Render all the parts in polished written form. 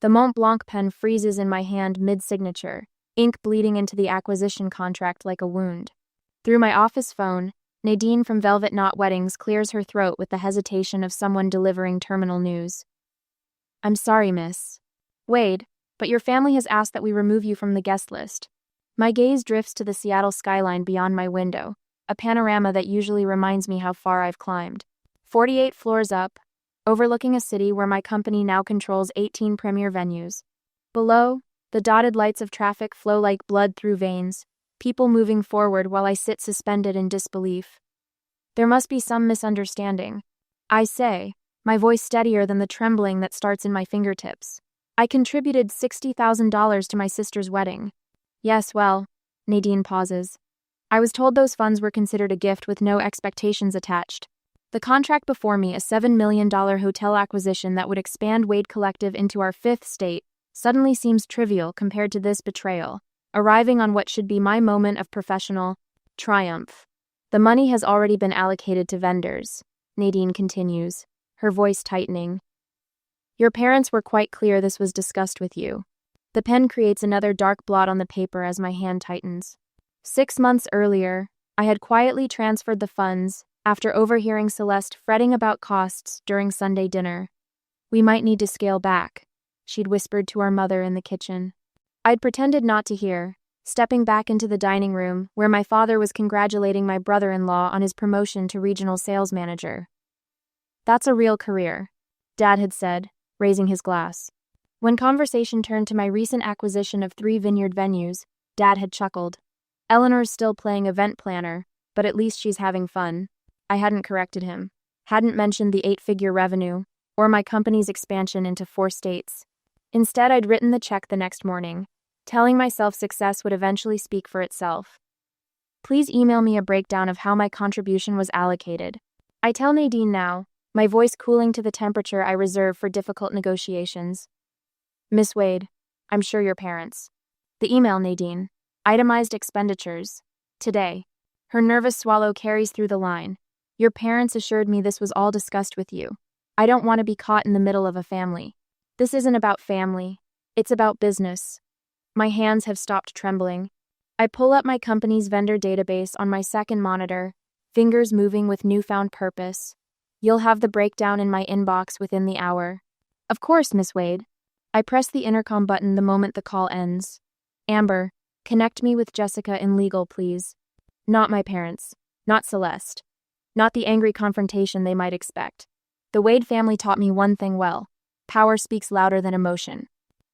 The Mont Blanc pen freezes in my hand mid-signature, ink bleeding into the acquisition contract like a wound. Through my office phone, Nadine from Velvet Knot Weddings clears her throat with the hesitation of someone delivering terminal news. I'm sorry, miss. Wade, but your family has asked that we remove you from the guest list. My gaze drifts to the Seattle skyline beyond my window, a panorama that usually reminds me how far I've climbed. 48 floors up, overlooking a city where my company now controls 18 premier venues. Below, the dotted lights of traffic flow like blood through veins, people moving forward while I sit suspended in disbelief. There must be some misunderstanding. I say, my voice steadier than the trembling that starts in my fingertips. I contributed $60,000 to my sister's wedding. Yes, well, Nadine pauses. I was told those funds were considered a gift with no expectations attached. The contract before me, a $7 million hotel acquisition that would expand Wade Collective into our fifth state, suddenly seems trivial compared to this betrayal, arriving on what should be my moment of professional triumph. The money has already been allocated to vendors, Nadine continues, her voice tightening. Your parents were quite clear this was discussed with you. The pen creates another dark blot on the paper as my hand tightens. 6 months earlier, I had quietly transferred the funds after overhearing Celeste fretting about costs during Sunday dinner. We might need to scale back, she'd whispered to our mother in the kitchen. I'd pretended not to hear, stepping back into the dining room where my father was congratulating my brother-in-law on his promotion to regional sales manager. That's a real career, Dad had said, raising his glass. When conversation turned to my recent acquisition of 3 vineyard venues, Dad had chuckled. Eleanor's still playing event planner, but at least she's having fun. I hadn't corrected him, hadn't mentioned the 8-figure revenue, or my company's expansion into 4 states. Instead, I'd written the check the next morning, telling myself success would eventually speak for itself. Please email me a breakdown of how my contribution was allocated. I tell Nadine now, my voice cooling to the temperature I reserve for difficult negotiations. Miss Wade, I'm sure your parents. The email, Nadine. Itemized expenditures. Today. Her nervous swallow carries through the line. Your parents assured me this was all discussed with you. I don't want to be caught in the middle of a family. This isn't about family. It's about business. My hands have stopped trembling. I pull up my company's vendor database on my second monitor, fingers moving with newfound purpose. You'll have the breakdown in my inbox within the hour. Of course, Miss Wade. I press the intercom button the moment the call ends. Amber, connect me with Jessica in legal, please. Not my parents. Not Celeste. Not the angry confrontation they might expect. The Wade family taught me one thing well. Power speaks louder than emotion.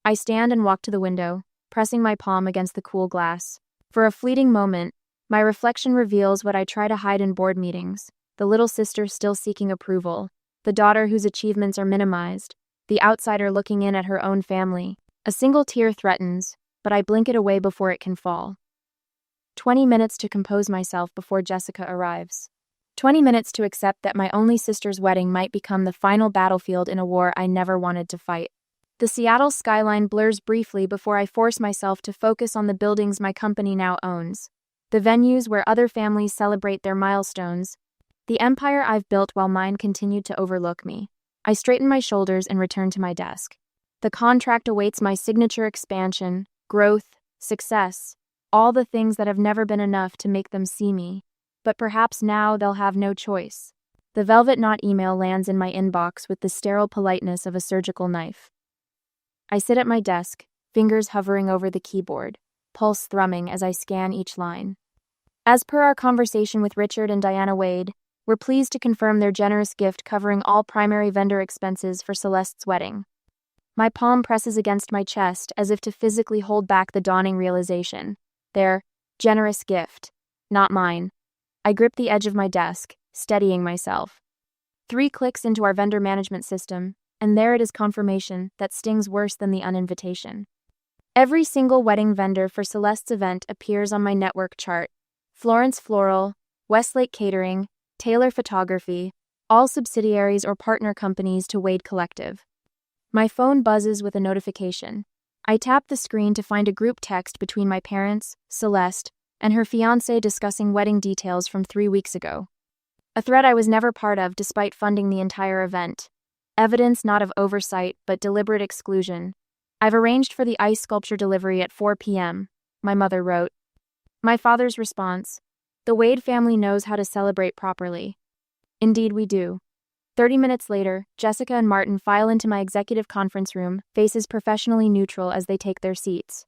I stand and walk to the window, pressing my palm against the cool glass. For a fleeting moment, my reflection reveals what I try to hide in board meetings. The little sister still seeking approval. The daughter whose achievements are minimized. The outsider looking in at her own family. A single tear threatens, but I blink it away before it can fall. 20 minutes to compose myself before Jessica arrives. 20 minutes to accept that my only sister's wedding might become the final battlefield in a war I never wanted to fight. The Seattle skyline blurs briefly before I force myself to focus on the buildings my company now owns. The venues where other families celebrate their milestones. The empire I've built while mine continued to overlook me. I straighten my shoulders and return to my desk. The contract awaits my signature expansion, growth, success, all the things that have never been enough to make them see me. But perhaps now they'll have no choice. The Velvet Knot email lands in my inbox with the sterile politeness of a surgical knife. I sit at my desk, fingers hovering over the keyboard, pulse thrumming as I scan each line. As per our conversation with Richard and Diana Wade, we're pleased to confirm their generous gift covering all primary vendor expenses for Celeste's wedding. My palm presses against my chest as if to physically hold back the dawning realization. Their generous gift, not mine. I grip the edge of my desk, steadying myself. 3 clicks into our vendor management system, and there it is, confirmation that stings worse than the uninvitation. Every single wedding vendor for Celeste's event appears on my network chart. Florence Floral, Westlake Catering, Taylor Photography, all subsidiaries or partner companies to Wade Collective. My phone buzzes with a notification. I tap the screen to find a group text between my parents, Celeste, and her fiancé discussing wedding details from 3 weeks ago. A thread I was never part of despite funding the entire event. Evidence not of oversight but deliberate exclusion. I've arranged for the ice sculpture delivery at 4 p.m., my mother wrote. My father's response: the Wade family knows how to celebrate properly. Indeed we do. 30 minutes later, Jessica and Martin file into my executive conference room, faces professionally neutral as they take their seats.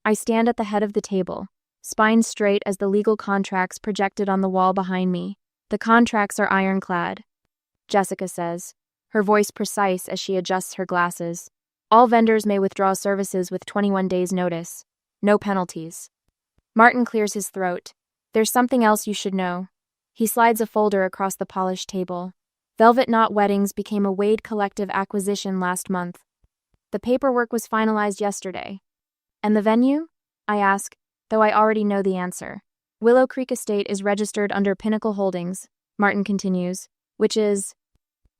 I stand at the head of the table, spine straight as the legal contracts projected on the wall behind me. The contracts are ironclad, Jessica says, her voice precise as she adjusts her glasses. All vendors may withdraw services with 21 days' notice. No penalties. Martin clears his throat. There's something else you should know. He slides a folder across the polished table. Velvet Knot Weddings became a Wade Collective acquisition last month. The paperwork was finalized yesterday. And the venue? I ask, though I already know the answer. Willow Creek Estate is registered under Pinnacle Holdings, Martin continues, which is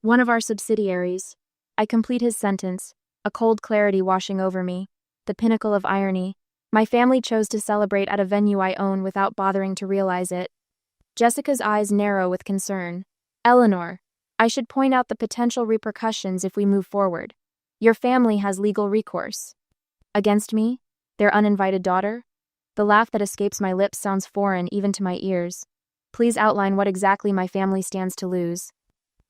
one of our subsidiaries. I complete his sentence, a cold clarity washing over me, the pinnacle of irony. My family chose to celebrate at a venue I own without bothering to realize it. Jessica's eyes narrow with concern. Eleanor, I should point out the potential repercussions if we move forward. Your family has legal recourse. Against me? Their uninvited daughter? The laugh that escapes my lips sounds foreign even to my ears. Please outline what exactly my family stands to lose.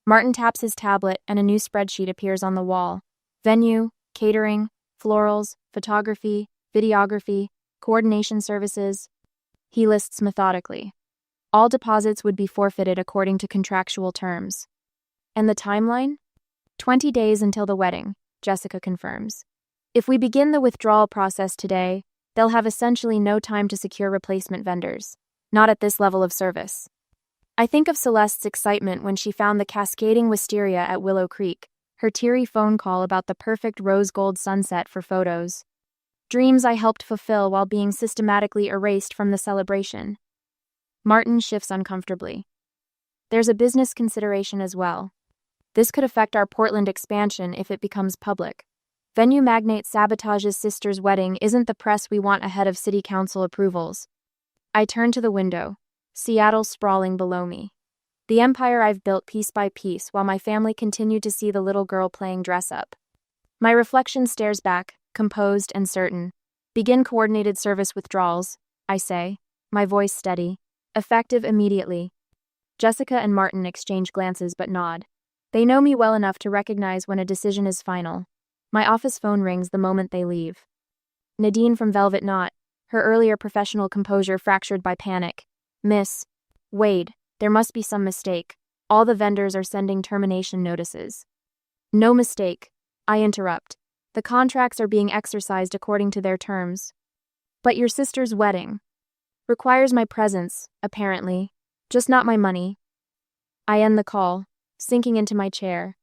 Martin taps his tablet and a new spreadsheet appears on the wall. Venue, catering, florals, photography, videography, coordination services. He lists methodically. All deposits would be forfeited according to contractual terms. And the timeline? 20 days until the wedding, Jessica confirms. If we begin the withdrawal process today, they'll have essentially no time to secure replacement vendors. Not at this level of service. I think of Celeste's excitement when she found the cascading wisteria at Willow Creek, her teary phone call about the perfect rose gold sunset for photos. Dreams I helped fulfill while being systematically erased from the celebration. Martin shifts uncomfortably. There's a business consideration as well. This could affect our Portland expansion if it becomes public. Venue magnate sabotages sister's wedding isn't the press we want ahead of city council approvals. I turn to the window, Seattle sprawling below me. The empire I've built piece by piece while my family continued to see the little girl playing dress-up. My reflection stares back, composed and certain. Begin coordinated service withdrawals, I say, my voice steady. Effective immediately. Jessica and Martin exchange glances but nod. They know me well enough to recognize when a decision is final. My office phone rings the moment they leave. Nadine from Velvet Knot, her earlier professional composure fractured by panic. Miss Wade, there must be some mistake. All the vendors are sending termination notices. No mistake, I interrupt. The contracts are being exercised according to their terms. But your sister's wedding requires my presence, apparently, just not my money. I end the call, sinking into my chair.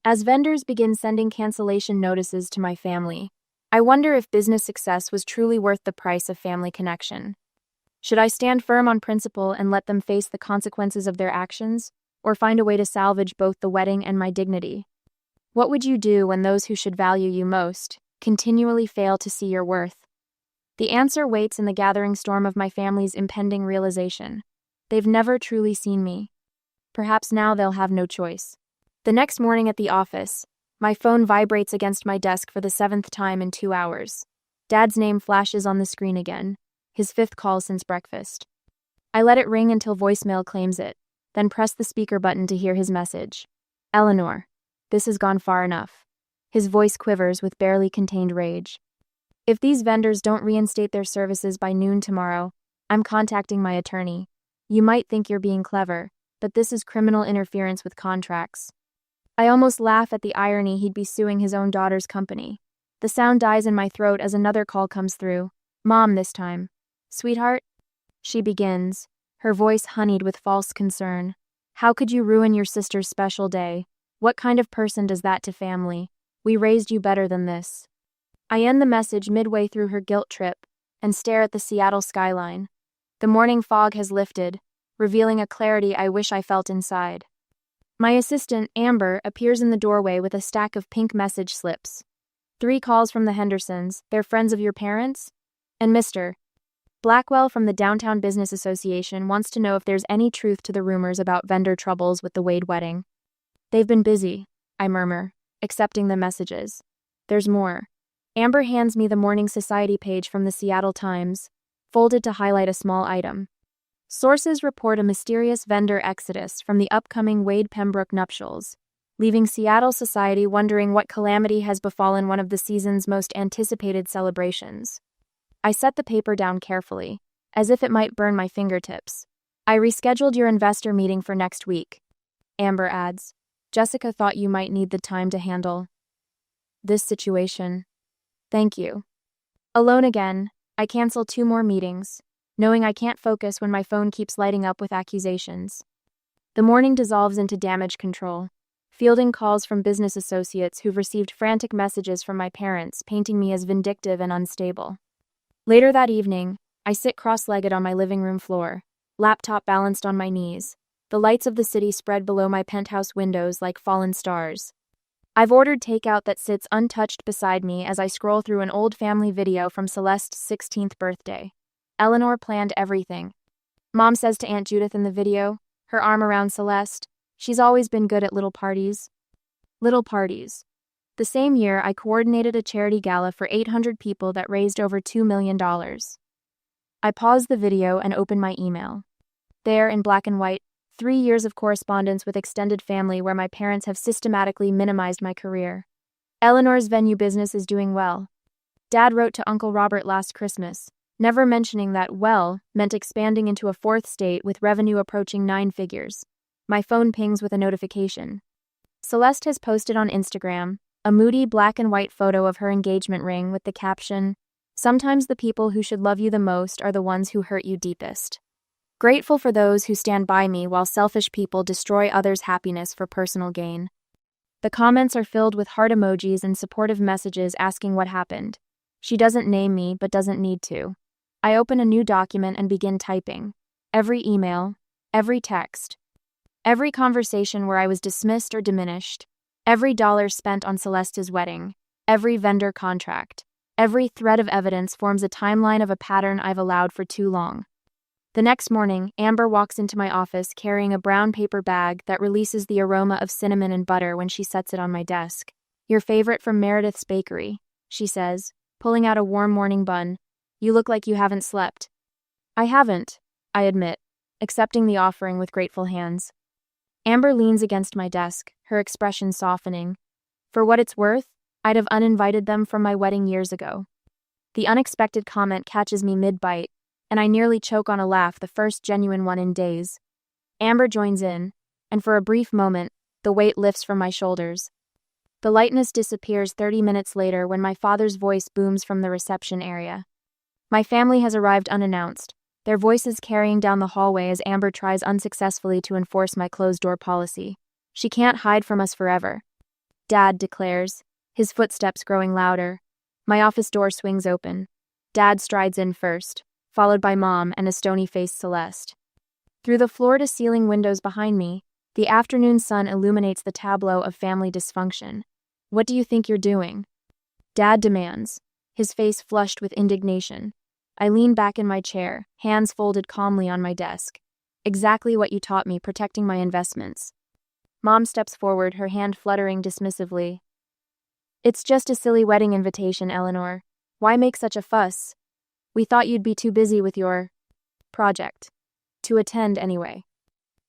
As vendors begin sending cancellation notices to my family, I wonder if business success was truly worth the price of family connection. Should I stand firm on principle and let them face the consequences of their actions, or find a way to salvage both the wedding and my dignity? What would you do when those who should value you most continually fail to see your worth? The answer waits in the gathering storm of my family's impending realization. They've never truly seen me. Perhaps now they'll have no choice. The next morning at the office, my phone vibrates against my desk for the 7th time in 2 hours. Dad's name flashes on the screen again, his 5th call since breakfast. I let it ring until voicemail claims it, then press the speaker button to hear his message. Eleanor, this has gone far enough. His voice quivers with barely contained rage. If these vendors don't reinstate their services by noon tomorrow, I'm contacting my attorney. You might think you're being clever, but this is criminal interference with contracts. I almost laugh at the irony he'd be suing his own daughter's company. The sound dies in my throat as another call comes through. Mom this time. Sweetheart? She begins, her voice honeyed with false concern. How could you ruin your sister's special day? What kind of person does that to family? We raised you better than this. I end the message midway through her guilt trip and stare at the Seattle skyline. The morning fog has lifted, revealing a clarity I wish I felt inside. My assistant, Amber, appears in the doorway with a stack of pink message slips. 3 calls from the Hendersons, they're friends of your parents? And Mr. Blackwell from the Downtown Business Association wants to know if there's any truth to the rumors about vendor troubles with the Wade wedding. They've been busy, I murmur, accepting the messages. There's more. Amber hands me the Morning Society page from the Seattle Times, folded to highlight a small item. Sources report a mysterious vendor exodus from the upcoming Wade-Pembroke nuptials, leaving Seattle society wondering what calamity has befallen one of the season's most anticipated celebrations. I set the paper down carefully, as if it might burn my fingertips. I rescheduled your investor meeting for next week. Amber adds, Jessica thought you might need the time to handle this situation. Thank you. Alone again, I cancel 2 more meetings, knowing I can't focus when my phone keeps lighting up with accusations. The morning dissolves into damage control, fielding calls from business associates who've received frantic messages from my parents painting me as vindictive and unstable. Later that evening, I sit cross-legged on my living room floor, laptop balanced on my knees, the lights of the city spread below my penthouse windows like fallen stars. I've ordered takeout that sits untouched beside me as I scroll through an old family video from Celeste's 16th birthday. Eleanor planned everything. Mom says to Aunt Judith in the video, her arm around Celeste, she's always been good at little parties. Little parties. The same year, I coordinated a charity gala for 800 people that raised over $2 million. I pause the video and open my email. There, in black and white, 3 years of correspondence with extended family where my parents have systematically minimized my career. Eleanor's venue business is doing well. Dad wrote to Uncle Robert last Christmas, never mentioning that well meant expanding into a 4th state with revenue approaching 9 figures. My phone pings with a notification. Celeste has posted on Instagram a moody black and white photo of her engagement ring with the caption, "Sometimes the people who should love you the most are the ones who hurt you deepest. Grateful for those who stand by me while selfish people destroy others' happiness for personal gain." The comments are filled with heart emojis and supportive messages asking what happened. She doesn't name me, but doesn't need to. I open a new document and begin typing. Every email, every text, every conversation where I was dismissed or diminished, every dollar spent on Celeste's wedding, every vendor contract, every thread of evidence forms a timeline of a pattern I've allowed for too long. The next morning, Amber walks into my office carrying a brown paper bag that releases the aroma of cinnamon and butter when she sets it on my desk. "Your favorite from Meredith's Bakery," she says, pulling out a warm morning bun. "You look like you haven't slept." "I haven't," I admit, accepting the offering with grateful hands. Amber leans against my desk, her expression softening. For what it's worth, I'd have uninvited them from my wedding years ago. The unexpected comment catches me mid-bite, and I nearly choke on a laugh, the first genuine one in days. Amber joins in, and for a brief moment, the weight lifts from my shoulders. The lightness disappears 30 minutes later when my father's voice booms from the reception area. My family has arrived unannounced, their voices carrying down the hallway as Amber tries unsuccessfully to enforce my closed-door policy. She can't hide from us forever. Dad declares, his footsteps growing louder. My office door swings open. Dad strides in first, followed by Mom and a stony-faced Celeste. Through the floor-to-ceiling windows behind me, the afternoon sun illuminates the tableau of family dysfunction. "What do you think you're doing?" Dad demands, his face flushed with indignation. I lean back in my chair, hands folded calmly on my desk. "Exactly what you taught me, protecting my investments." Mom steps forward, her hand fluttering dismissively. "It's just a silly wedding invitation, Eleanor. Why make such a fuss? We thought you'd be too busy with your project. To attend anyway."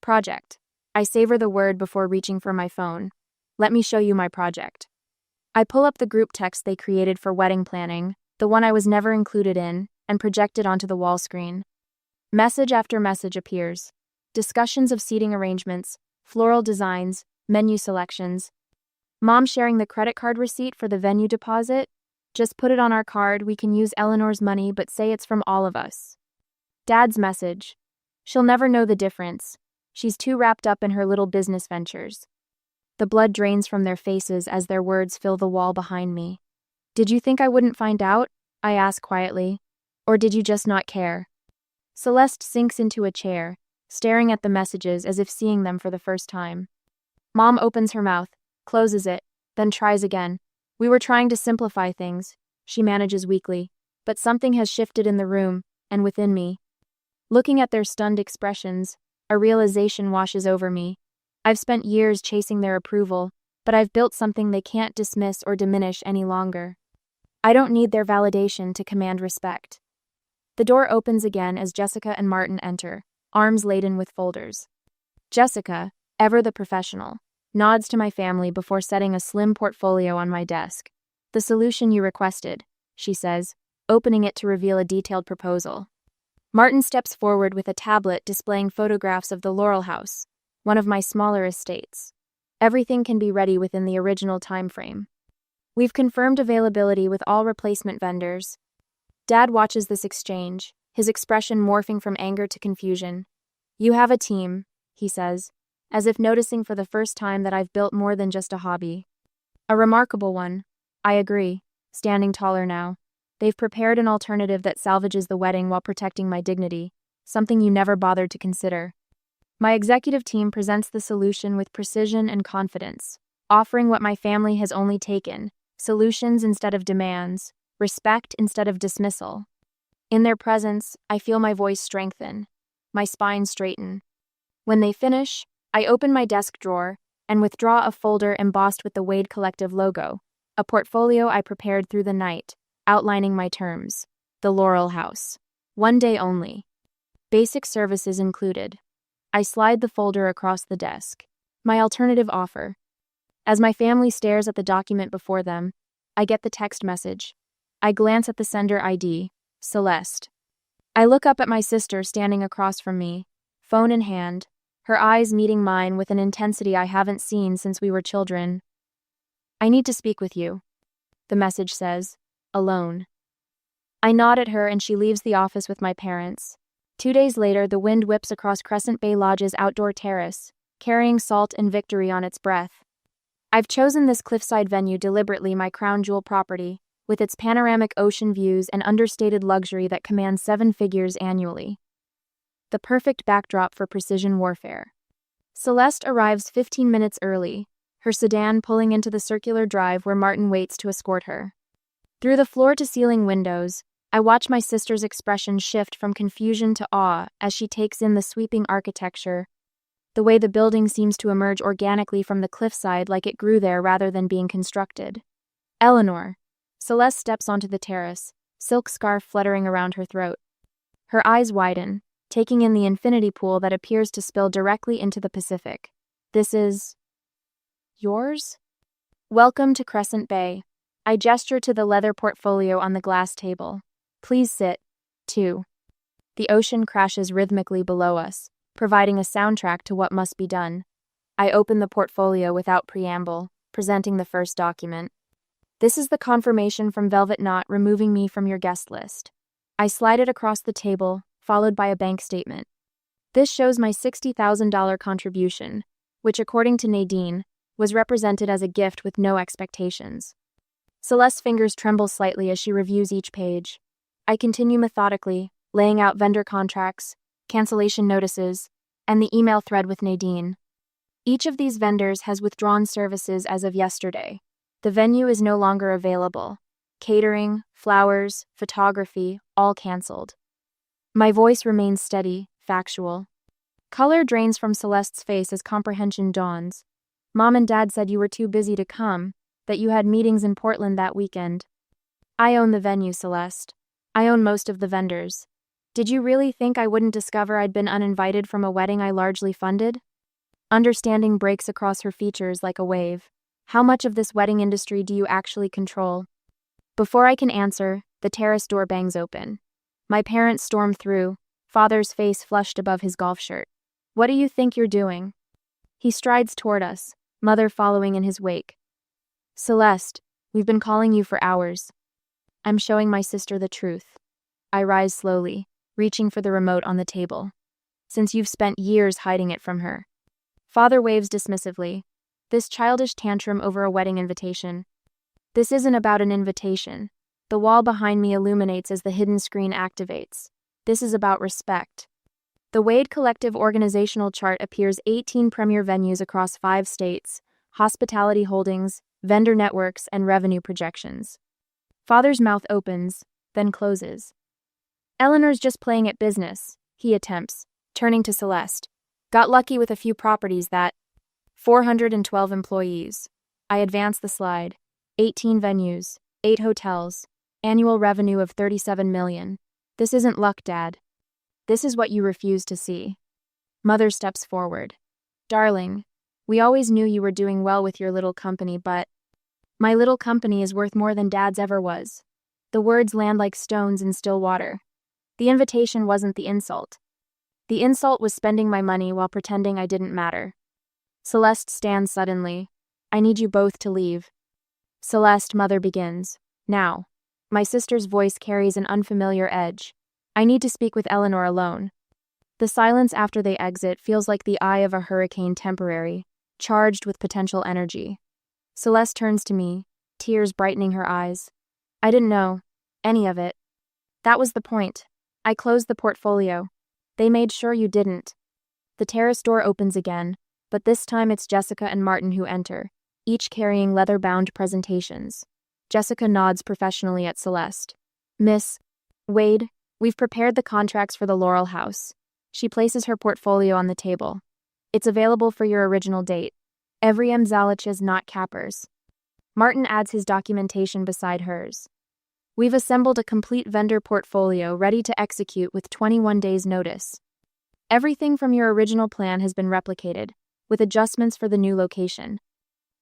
Project. I savor the word before reaching for my phone. "Let me show you my project." I pull up the group text they created for wedding planning, the one I was never included in, and project it onto the wall screen. Message after message appears. Discussions of seating arrangements, floral designs, menu selections. Mom sharing the credit card receipt for the venue deposit. "Just put it on our card, we can use Eleanor's money but say it's from all of us." Dad's message. "She'll never know the difference. She's too wrapped up in her little business ventures." The blood drains from their faces as their words fill the wall behind me. "Did you think I wouldn't find out?" I ask quietly. "Or did you just not care?" Celeste sinks into a chair, staring at the messages as if seeing them for the first time. Mom opens her mouth, closes it, then tries again. "We were trying to simplify things," she manages weakly, "but something has shifted in the room, and within me." Looking at their stunned expressions, a realization washes over me. I've spent years chasing their approval, but I've built something they can't dismiss or diminish any longer. I don't need their validation to command respect. The door opens again as Jessica and Martin enter, arms laden with folders. Jessica, ever the professional, nods to my family before setting a slim portfolio on my desk. "The solution you requested," she says, opening it to reveal a detailed proposal. Martin steps forward with a tablet displaying photographs of the Laurel House, one of my smaller estates. Everything can be ready within the original time frame. We've confirmed availability with all replacement vendors. Dad watches this exchange, his expression morphing from anger to confusion. "You have a team," he says, as if noticing for the first time that I've built more than just a hobby. "A remarkable one," I agree, standing taller now. "They've prepared an alternative that salvages the wedding while protecting my dignity, something you never bothered to consider." My executive team presents the solution with precision and confidence, offering what my family has only taken: solutions instead of demands, respect instead of dismissal. In their presence, I feel my voice strengthen, my spine straighten. When they finish, I open my desk drawer and withdraw a folder embossed with the Wade Collective logo, a portfolio I prepared through the night, outlining my terms. The Laurel House. 1 day only. Basic services included. I slide the folder across the desk. My alternative offer. As my family stares at the document before them, I get the text message. I glance at the sender ID, Celeste. I look up at my sister standing across from me, phone in hand, her eyes meeting mine with an intensity I haven't seen since we were children. "I need to speak with you," the message says, alone. I nod at her and she leaves the office with my parents. 2 days later, the wind whips across Crescent Bay Lodge's outdoor terrace, carrying salt and victory on its breath. I've chosen this cliffside venue deliberately, my crown jewel property, with its panoramic ocean views and understated luxury that commands 7 figures annually. The perfect backdrop for precision warfare. Celeste arrives 15 minutes early, her sedan pulling into the circular drive where Martin waits to escort her. Through the floor-to-ceiling windows, I watch my sister's expression shift from confusion to awe as she takes in the sweeping architecture, the way the building seems to emerge organically from the cliffside like it grew there rather than being constructed. "Eleanor." Celeste steps onto the terrace, silk scarf fluttering around her throat. Her eyes widen, taking in the infinity pool that appears to spill directly into the Pacific. "This is... yours?" "Welcome to Crescent Bay." I gesture to the leather portfolio on the glass table. "Please sit, too." The ocean crashes rhythmically below us, providing a soundtrack to what must be done. I open the portfolio without preamble, presenting the first document. "This is the confirmation from Velvet Knot removing me from your guest list." I slide it across the table, followed by a bank statement. This shows my $60,000 contribution, which, according to Nadine, was represented as a gift with no expectations. Celeste's fingers tremble slightly as she reviews each page. I continue methodically, laying out vendor contracts, cancellation notices, and the email thread with Nadine. Each of these vendors has withdrawn services as of yesterday. The venue is no longer available. Catering, flowers, photography, all canceled. My voice remains steady, factual. Color drains from Celeste's face as comprehension dawns. "Mom and Dad said you were too busy to come, that you had meetings in Portland that weekend." "I own the venue, Celeste. I own most of the vendors. Did you really think I wouldn't discover I'd been uninvited from a wedding I largely funded?" Understanding breaks across her features like a wave. "How much of this wedding industry do you actually control?" Before I can answer, the terrace door bangs open. My parents storm through, Father's face flushed above his golf shirt. "What do you think you're doing?" He strides toward us, Mother following in his wake. "Celeste, we've been calling you for hours." I'm showing my sister the truth. I rise slowly, reaching for the remote on the table. "Since you've spent years hiding it from her." Father waves dismissively. "This childish tantrum over a wedding invitation." "This isn't about an invitation." The wall behind me illuminates as the hidden screen activates. "This is about respect." The Wade Collective organizational chart appears 18 premier venues across 5 states, hospitality holdings, vendor networks, and revenue projections. Father's mouth opens, then closes. "Eleanor's just playing at business," he attempts, turning to Celeste. "Got lucky with a few properties that..." 412 employees. I advance the slide. 18 venues, 8 hotels. Annual revenue of $37 million. This isn't luck, Dad. This is what you refuse to see. Mother steps forward. Darling, we always knew you were doing well with your little company, but my little company is worth more than Dad's ever was. The words land like stones in still water. The invitation wasn't the insult. The insult was spending my money while pretending I didn't matter. Celeste stands suddenly. I need you both to leave. Celeste, Mother begins. Now. My sister's voice carries an unfamiliar edge. I need to speak with Eleanor alone. The silence after they exit feels like the eye of a hurricane, temporary, charged with potential energy. Celeste turns to me, tears brightening her eyes. I didn't know any of it. That was the point. I closed the portfolio. They made sure you didn't. The terrace door opens again, but this time it's Jessica and Martin who enter, each carrying leather-bound presentations. Jessica nods professionally at Celeste. Miss Wade, we've prepared the contracts for the Laurel House. She places her portfolio on the table. It's available for your original date. Every Mzalich's not cappers. Martin adds his documentation beside hers. We've assembled a complete vendor portfolio ready to execute with 21 days' notice. Everything from your original plan has been replicated, with adjustments for the new location.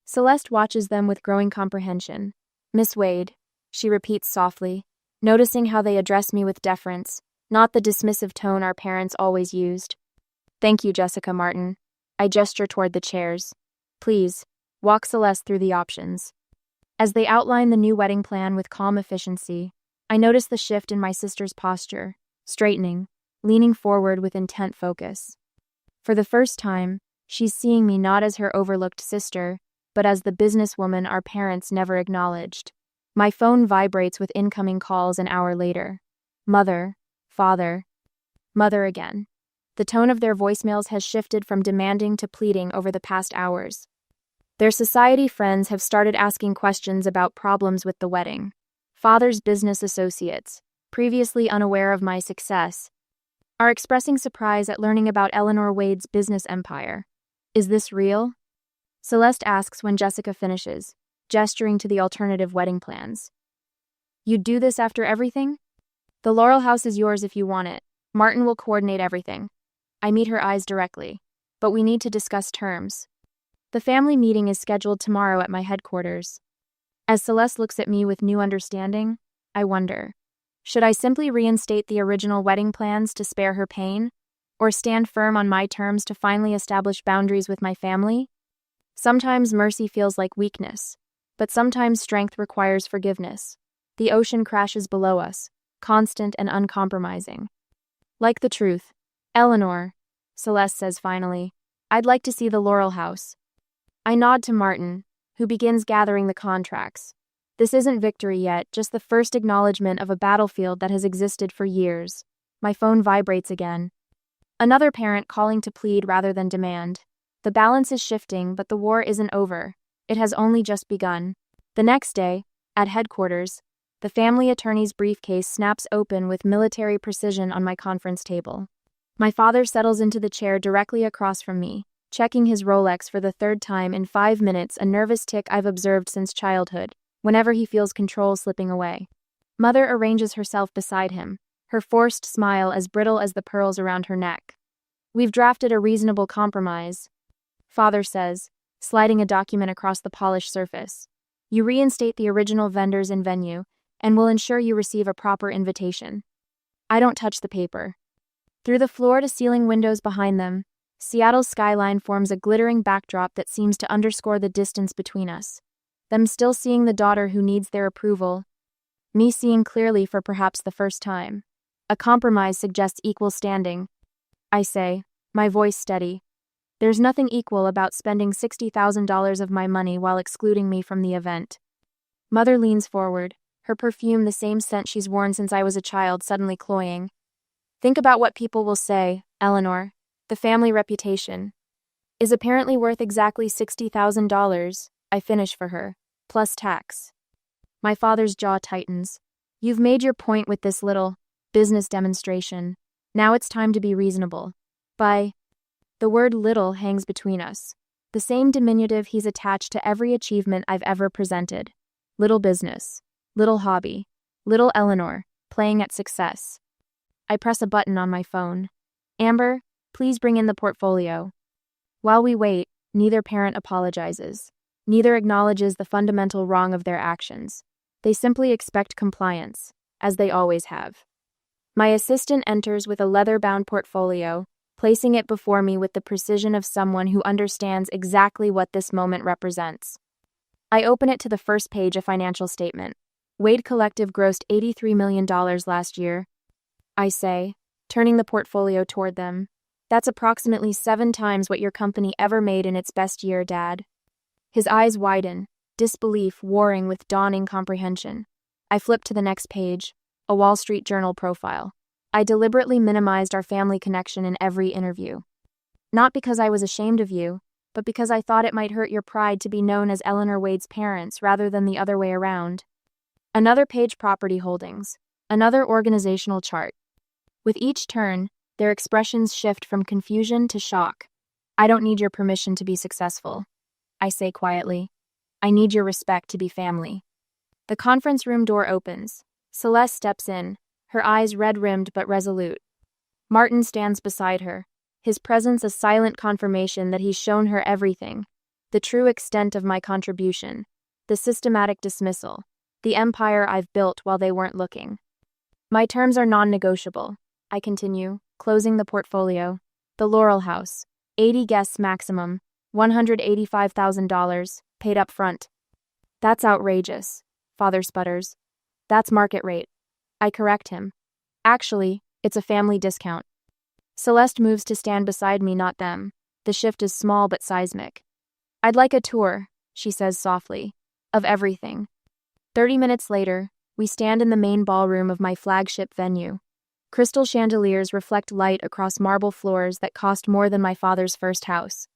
Celeste watches them with growing comprehension. Miss Wade, she repeats softly, noticing how they address me with deference, not the dismissive tone our parents always used. Thank you, Jessica, Martin. I gesture toward the chairs. Please, walk Celeste through the options. As they outline the new wedding plan with calm efficiency, I notice the shift in my sister's posture, straightening, leaning forward with intent focus. For the first time, she's seeing me not as her overlooked sister, but as the businesswoman our parents never acknowledged. My phone vibrates with incoming calls an hour later. Mother, father, mother again. The tone of their voicemails has shifted from demanding to pleading over the past hours. Their society friends have started asking questions about problems with the wedding. Father's business associates, previously unaware of my success, are expressing surprise at learning about Eleanor Wade's business empire. Is this real? Celeste asks when Jessica finishes, gesturing to the alternative wedding plans. You'd do this after everything? The Laurel House is yours if you want it. Martin will coordinate everything. I meet her eyes directly, but we need to discuss terms. The family meeting is scheduled tomorrow at my headquarters. As Celeste looks at me with new understanding, I wonder, should I simply reinstate the original wedding plans to spare her pain, or stand firm on my terms to finally establish boundaries with my family? Sometimes mercy feels like weakness, but sometimes strength requires forgiveness. The ocean crashes below us, constant and uncompromising. Like the truth. Eleanor, Celeste says finally, I'd like to see the Laurel House. I nod to Martin, who begins gathering the contracts. This isn't victory yet, just the first acknowledgement of a battlefield that has existed for years. My phone vibrates again. Another parent calling to plead rather than demand. The balance is shifting, but the war isn't over. It has only just begun. The next day, at headquarters, the family attorney's briefcase snaps open with military precision on my conference table. My father settles into the chair directly across from me, checking his Rolex for the third time in 5 minutes, a nervous tick I've observed since childhood, whenever he feels control slipping away. Mother arranges herself beside him, her forced smile as brittle as the pearls around her neck. We've drafted a reasonable compromise, Father says, sliding a document across the polished surface. You reinstate the original vendors and venue, and will ensure you receive a proper invitation. I don't touch the paper. Through the floor-to-ceiling windows behind them, Seattle's skyline forms a glittering backdrop that seems to underscore the distance between us. Them still seeing the daughter who needs their approval, me seeing clearly for perhaps the first time. A compromise suggests equal standing. I say, my voice steady. There's nothing equal about spending $60,000 of my money while excluding me from the event. Mother leans forward, her perfume the same scent she's worn since I was a child suddenly cloying. Think about what people will say, Eleanor. The family reputation is apparently worth exactly $60,000, I finish for her, plus tax. My father's jaw tightens. You've made your point with this little business demonstration. Now it's time to be reasonable. The word little hangs between us. The same diminutive he's attached to every achievement I've ever presented. Little business. Little hobby. Little Eleanor, playing at success. I press a button on my phone. Amber, please bring in the portfolio. While we wait, neither parent apologizes. Neither acknowledges the fundamental wrong of their actions. They simply expect compliance, as they always have. My assistant enters with a leather-bound portfolio, placing it before me with the precision of someone who understands exactly what this moment represents. I open it to the first page, a financial statement. Wade Collective grossed $83 million last year. I say, turning the portfolio toward them. That's approximately 7 times what your company ever made in its best year, Dad. His eyes widen, disbelief warring with dawning comprehension. I flip to the next page, a Wall Street Journal profile. I deliberately minimized our family connection in every interview. Not because I was ashamed of you, but because I thought it might hurt your pride to be known as Eleanor Wade's parents rather than the other way around. Another page, property holdings. Another organizational chart. With each turn, their expressions shift from confusion to shock. I don't need your permission to be successful, I say quietly. I need your respect to be family. The conference room door opens. Celeste steps in, her eyes red-rimmed but resolute. Martin stands beside her, his presence a silent confirmation that he's shown her everything, the true extent of my contribution, the systematic dismissal, the empire I've built while they weren't looking. My terms are non-negotiable, I continue, closing the portfolio. The Laurel House, 80 guests maximum, $185,000, paid up front. That's outrageous, Father sputters. That's market rate. I correct him. Actually, it's a family discount. Celeste moves to stand beside me, not them. The shift is small but seismic. I'd like a tour, she says softly, of everything. 30 minutes later, we stand in the main ballroom of my flagship venue. Crystal chandeliers reflect light across marble floors that cost more than my father's first house.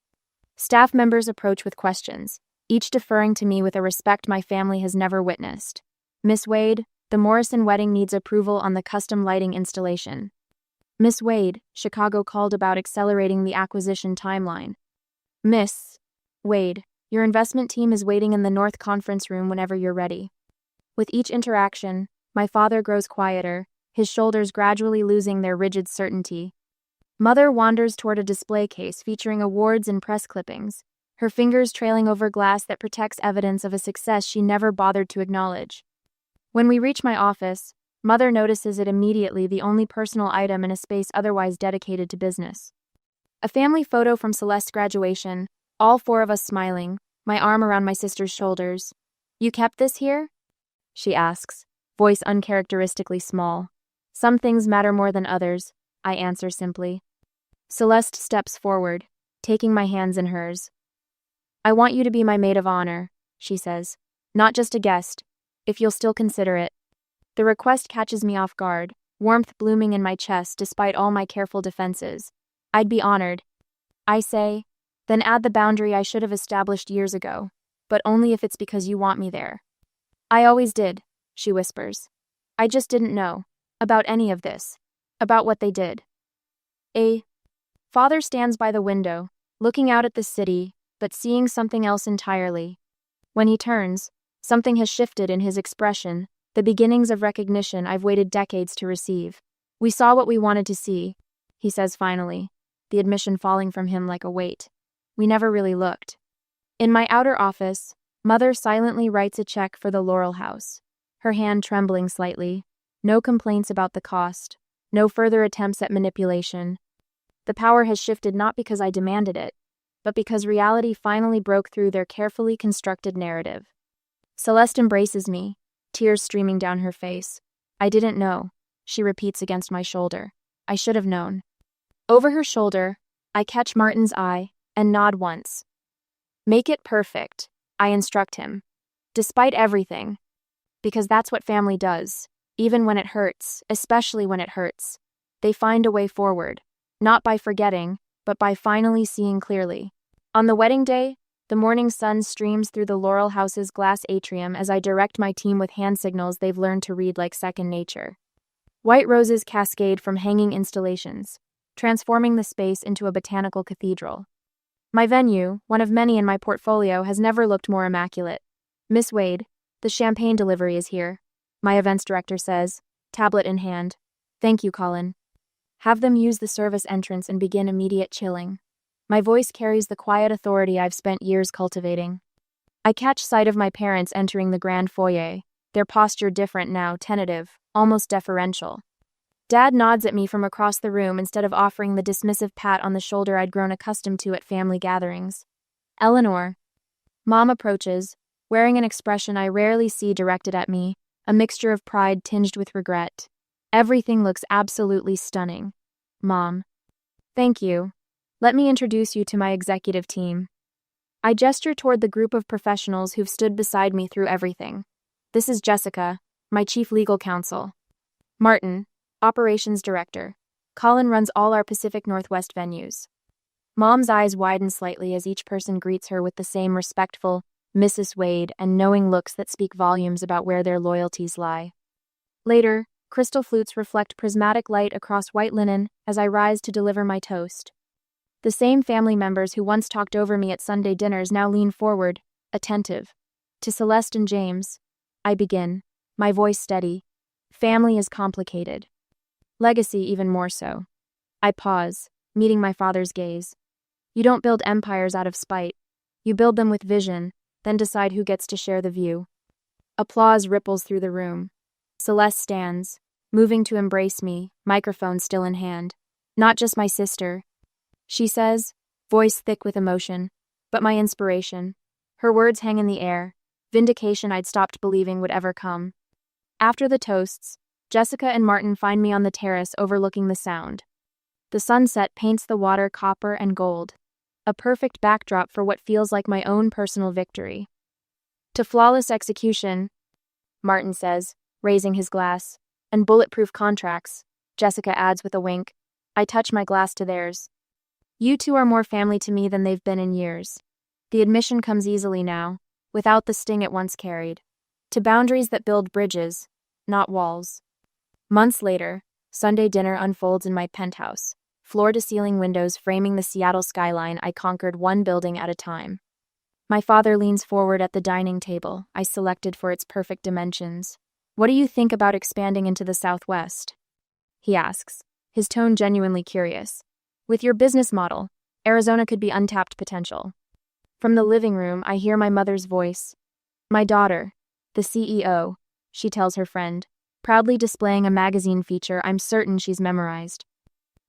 Staff members approach with questions, each deferring to me with a respect my family has never witnessed. Miss Wade, the Morrison wedding needs approval on the custom lighting installation. Miss Wade, Chicago called about accelerating the acquisition timeline. Miss Wade, your investment team is waiting in the North Conference Room whenever you're ready. With each interaction, my father grows quieter, his shoulders gradually losing their rigid certainty. Mother wanders toward a display case featuring awards and press clippings, her fingers trailing over glass that protects evidence of a success she never bothered to acknowledge. When we reach my office, Mother notices it immediately, the only personal item in a space otherwise dedicated to business. A family photo from Celeste's graduation, all 4 of us smiling, my arm around my sister's shoulders. You kept this here? She asks, voice uncharacteristically small. Some things matter more than others, I answer simply. Celeste steps forward, taking my hands in hers. I want you to be my maid of honor, she says. Not just a guest, if you'll still consider it. The request catches me off guard, warmth blooming in my chest despite all my careful defenses. I'd be honored, I say, then add the boundary I should have established years ago, but only if it's because you want me there. I always did, she whispers. I just didn't know about any of this, about what they did. Father stands by the window, looking out at the city, but seeing something else entirely. When he turns, something has shifted in his expression, the beginnings of recognition I've waited decades to receive. We saw what we wanted to see, he says finally, the admission falling from him like a weight. We never really looked. In my outer office, Mother silently writes a check for the Laurel House, her hand trembling slightly. No complaints about the cost, no further attempts at manipulation. The power has shifted not because I demanded it, but because reality finally broke through their carefully constructed narrative. Celeste embraces me, tears streaming down her face. I didn't know, she repeats against my shoulder. I should have known. Over her shoulder, I catch Martin's eye and nod once. Make it perfect, I instruct him. Despite everything. Because that's what family does. Even when it hurts, especially when it hurts. They find a way forward. Not by forgetting, but by finally seeing clearly. On the wedding day, the morning sun streams through the Laurel House's glass atrium as I direct my team with hand signals they've learned to read like second nature. White roses cascade from hanging installations, transforming the space into a botanical cathedral. My venue, one of many in my portfolio, has never looked more immaculate. Miss Wade, the champagne delivery is here, my events director says, tablet in hand. Thank you, Colin. Have them use the service entrance and begin immediate chilling. My voice carries the quiet authority I've spent years cultivating. I catch sight of my parents entering the grand foyer, their posture different now, tentative, almost deferential. Dad nods at me from across the room instead of offering the dismissive pat on the shoulder I'd grown accustomed to at family gatherings. Eleanor. Mom approaches, wearing an expression I rarely see directed at me, a mixture of pride tinged with regret. Everything looks absolutely stunning. Mom. Thank you. Let me introduce you to my executive team. I gesture toward the group of professionals who've stood beside me through everything. This is Jessica, my chief legal counsel. Martin, operations director. Colin runs all our Pacific Northwest venues. Mom's eyes widen slightly as each person greets her with the same respectful, Mrs. Wade, and knowing looks that speak volumes about where their loyalties lie. Later, crystal flutes reflect prismatic light across white linen as I rise to deliver my toast. The same family members who once talked over me at Sunday dinners now lean forward, attentive. To Celeste and James, I begin, my voice steady. Family is complicated. Legacy even more so. I pause, meeting my father's gaze. You don't build empires out of spite. You build them with vision, then decide who gets to share the view. Applause ripples through the room. Celeste stands, moving to embrace me, microphone still in hand. Not just my sister, she says, voice thick with emotion, but my inspiration. Her words hang in the air, vindication I'd stopped believing would ever come. After the toasts, Jessica and Martin find me on the terrace overlooking the Sound. The sunset paints the water copper and gold, a perfect backdrop for what feels like my own personal victory. To flawless execution, Martin says, raising his glass, and bulletproof contracts, Jessica adds with a wink. I touch my glass to theirs. You two are more family to me than they've been in years. The admission comes easily now, without the sting it once carried. To boundaries that build bridges, not walls. Months later, Sunday dinner unfolds in my penthouse, floor-to-ceiling windows framing the Seattle skyline I conquered one building at a time. My father leans forward at the dining table I selected for its perfect dimensions. What do you think about expanding into the Southwest? He asks, his tone genuinely curious. With your business model, Arizona could be untapped potential. From the living room, I hear my mother's voice. My daughter, the CEO, she tells her friend, proudly displaying a magazine feature I'm certain she's memorized.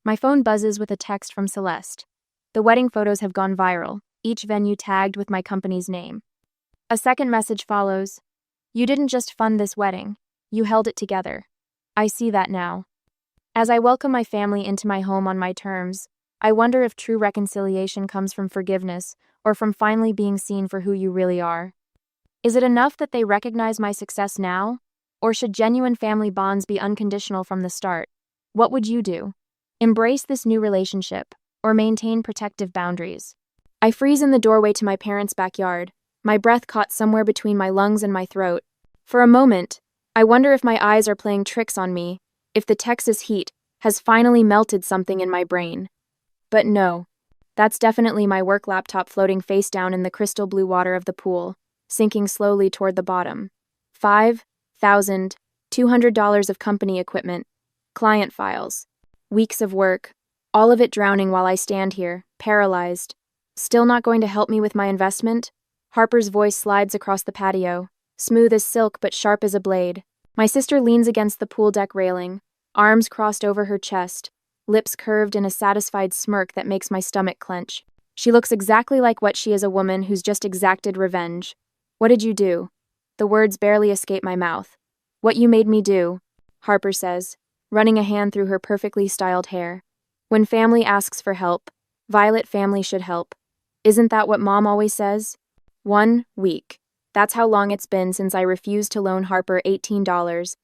My phone buzzes with a text from Celeste. The wedding photos have gone viral, each venue tagged with my company's name. A second message follows. You didn't just fund this wedding, you held it together. I see that now. As I welcome my family into my home on my terms, I wonder if true reconciliation comes from forgiveness or from finally being seen for who you really are. Is it enough that they recognize my success now? Or should genuine family bonds be unconditional from the start? What would you do? Embrace this new relationship, or maintain protective boundaries? I freeze in the doorway to my parents' backyard, my breath caught somewhere between my lungs and my throat. For a moment, I wonder if my eyes are playing tricks on me, if the Texas heat has finally melted something in my brain. But no, that's definitely my work laptop floating face down in the crystal blue water of the pool, sinking slowly toward the bottom. $5,200 of company equipment, client files, weeks of work, all of it drowning while I stand here, paralyzed. Still not going to help me with my investment? Harper's voice slides across the patio, smooth as silk but sharp as a blade. My sister leans against the pool deck railing, arms crossed over her chest, lips curved in a satisfied smirk that makes my stomach clench. She looks exactly like what she is, a woman who's just exacted revenge. What did you do? The words barely escape my mouth. What you made me do, Harper says, running a hand through her perfectly styled hair. When family asks for help, Violet family should help. Isn't that what Mom always says? 1 week. That's how long it's been since I refused to loan Harper $18.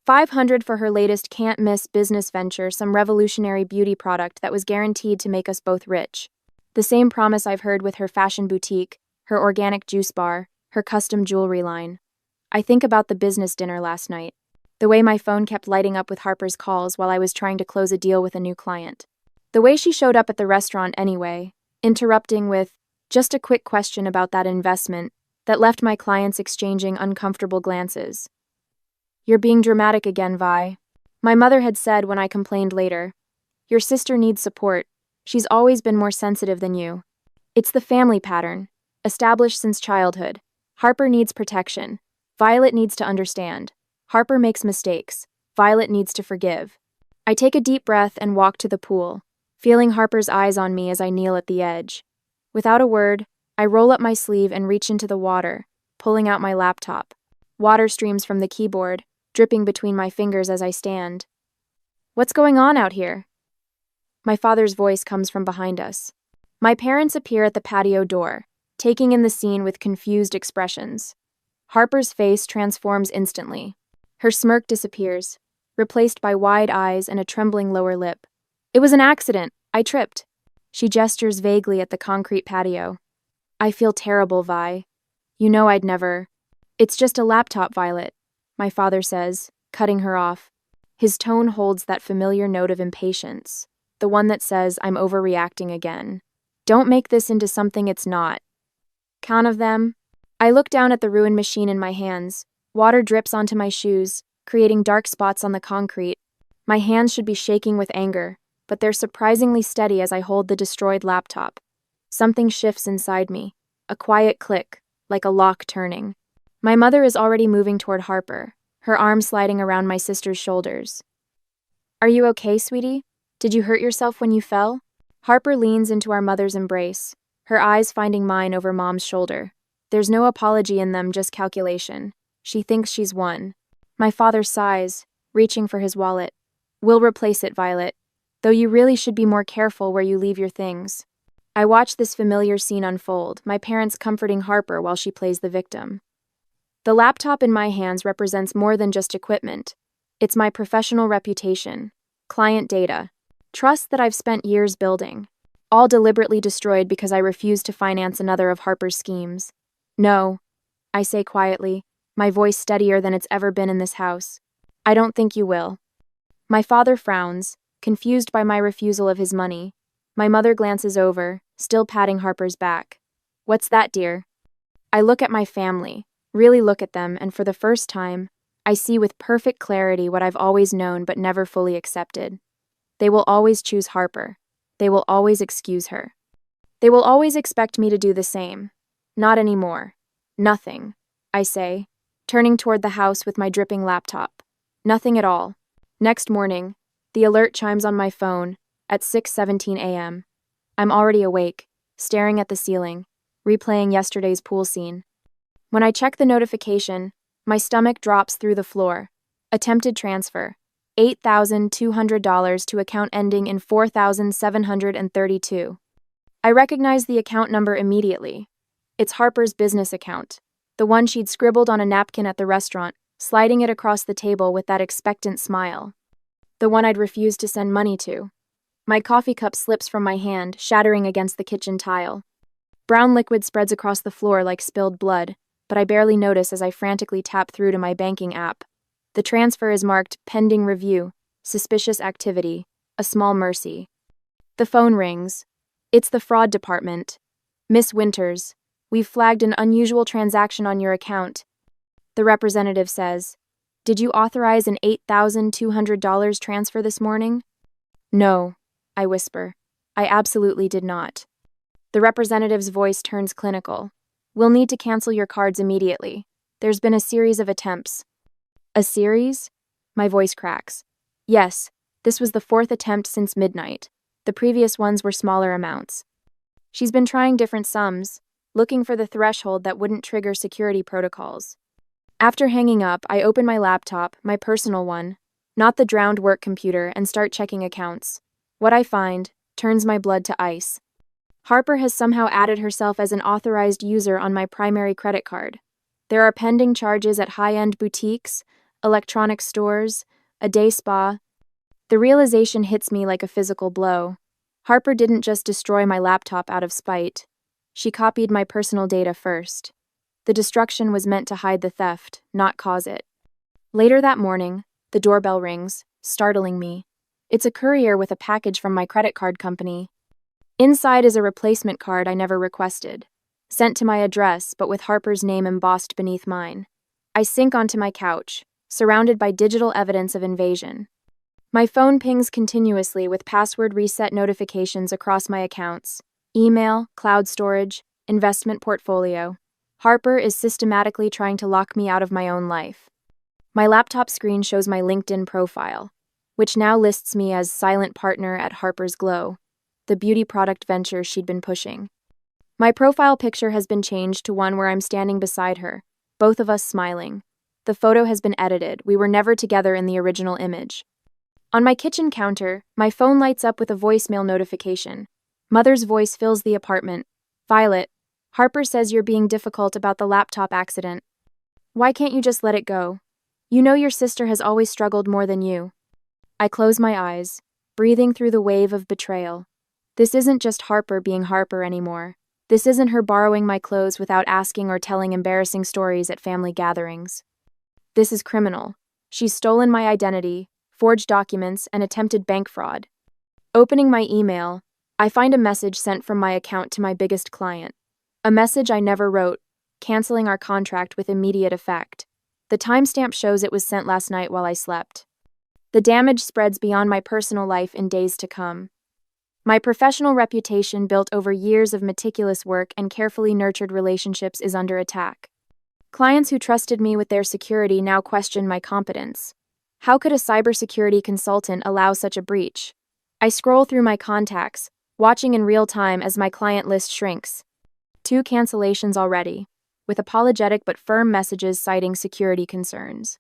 $500 for her latest can't-miss business venture, some revolutionary beauty product that was guaranteed to make us both rich. The same promise I've heard with her fashion boutique, her organic juice bar, her custom jewelry line. I think about the business dinner last night, the way my phone kept lighting up with Harper's calls while I was trying to close a deal with a new client. The way she showed up at the restaurant anyway, interrupting with, just a quick question about that investment, that left my clients exchanging uncomfortable glances. You're being dramatic again, Vi. My mother had said when I complained later. Your sister needs support. She's always been more sensitive than you. It's the family pattern, established since childhood. Harper needs protection. Violet needs to understand. Harper makes mistakes. Violet needs to forgive. I take a deep breath and walk to the pool, feeling Harper's eyes on me as I kneel at the edge. Without a word, I roll up my sleeve and reach into the water, pulling out my laptop. Water streams from the keyboard, dripping between my fingers as I stand. What's going on out here? My father's voice comes from behind us. My parents appear at the patio door, taking in the scene with confused expressions. Harper's face transforms instantly. Her smirk disappears, replaced by wide eyes and a trembling lower lip. It was an accident. I tripped. She gestures vaguely at the concrete patio. I feel terrible, Vi. You know I'd never. It's just a laptop, Violet, my father says, cutting her off. His tone holds that familiar note of impatience, the one that says I'm overreacting again. Don't make this into something it's not. Count of them. I look down at the ruined machine in my hands. Water drips onto my shoes, creating dark spots on the concrete. My hands should be shaking with anger, but they're surprisingly steady as I hold the destroyed laptop. Something shifts inside me, a quiet click, like a lock turning. My mother is already moving toward Harper, her arm sliding around my sister's shoulders. Are you okay, sweetie? Did you hurt yourself when you fell? Harper leans into our mother's embrace, her eyes finding mine over Mom's shoulder. There's no apology in them, just calculation. She thinks she's won. My father sighs, reaching for his wallet. We'll replace it, Violet, though you really should be more careful where you leave your things. I watch this familiar scene unfold, my parents comforting Harper while she plays the victim. The laptop in my hands represents more than just equipment. It's my professional reputation, client data, trust that I've spent years building, all deliberately destroyed because I refused to finance another of Harper's schemes. No, I say quietly, my voice steadier than it's ever been in this house. I don't think you will. My father frowns, confused by my refusal of his money. My mother glances over, still patting Harper's back. What's that, dear? I look at my family, really look at them, and for the first time, I see with perfect clarity what I've always known but never fully accepted. They will always choose Harper. They will always excuse her. They will always expect me to do the same. Not anymore. Nothing, I say, turning toward the house with my dripping laptop. Nothing at all. Next morning, the alert chimes on my phone at 6:17 a.m. I'm already awake, staring at the ceiling, replaying yesterday's pool scene. When I check the notification, my stomach drops through the floor. Attempted transfer. $8,200 to account ending in 4,732. I recognize the account number immediately. It's Harper's business account, the one she'd scribbled on a napkin at the restaurant, sliding it across the table with that expectant smile. The one I'd refused to send money to. My coffee cup slips from my hand, shattering against the kitchen tile. Brown liquid spreads across the floor like spilled blood, but I barely notice as I frantically tap through to my banking app. The transfer is marked pending review, suspicious activity, a small mercy. The phone rings. It's the fraud department. Miss Winters, we've flagged an unusual transaction on your account. The representative says, Did you authorize an $8,200 transfer this morning? No, I whisper. I absolutely did not. The representative's voice turns clinical. We'll need to cancel your cards immediately. There's been a series of attempts. A series? My voice cracks. Yes, this was the fourth attempt since midnight. The previous ones were smaller amounts. She's been trying different sums, looking for the threshold that wouldn't trigger security protocols. After hanging up, I open my laptop, my personal one, not the drowned work computer, and start checking accounts. What I find turns my blood to ice. Harper has somehow added herself as an authorized user on my primary credit card. There are pending charges at high-end boutiques, electronic stores, a day spa. The realization hits me like a physical blow. Harper didn't just destroy my laptop out of spite. She copied my personal data first. The destruction was meant to hide the theft, not cause it. Later that morning, the doorbell rings, startling me. It's a courier with a package from my credit card company. Inside is a replacement card I never requested, sent to my address but with Harper's name embossed beneath mine. I sink onto my couch, surrounded by digital evidence of invasion. My phone pings continuously with password reset notifications across my accounts: email, cloud storage, investment portfolio. Harper is systematically trying to lock me out of my own life. My laptop screen shows my LinkedIn profile, which now lists me as silent partner at Harper's Glow, the beauty product venture she'd been pushing. My profile picture has been changed to one where I'm standing beside her, both of us smiling. The photo has been edited. We were never together in the original image. On my kitchen counter, my phone lights up with a voicemail notification. Mother's voice fills the apartment. "Violet, Harper says you're being difficult about the laptop accident. Why can't you just let it go? You know your sister has always struggled more than you." I close my eyes, breathing through the wave of betrayal. This isn't just Harper being Harper anymore. This isn't her borrowing my clothes without asking or telling embarrassing stories at family gatherings. This is criminal. She's stolen my identity, forged documents, and attempted bank fraud. Opening my email, I find a message sent from my account to my biggest client. A message I never wrote, canceling our contract with immediate effect. The timestamp shows it was sent last night while I slept. The damage spreads beyond my personal life in days to come. My professional reputation, built over years of meticulous work and carefully nurtured relationships, is under attack. Clients who trusted me with their security now question my competence. How could a cybersecurity consultant allow such a breach? I scroll through my contacts, watching in real time as my client list shrinks. 2 cancellations already, with apologetic but firm messages citing security concerns.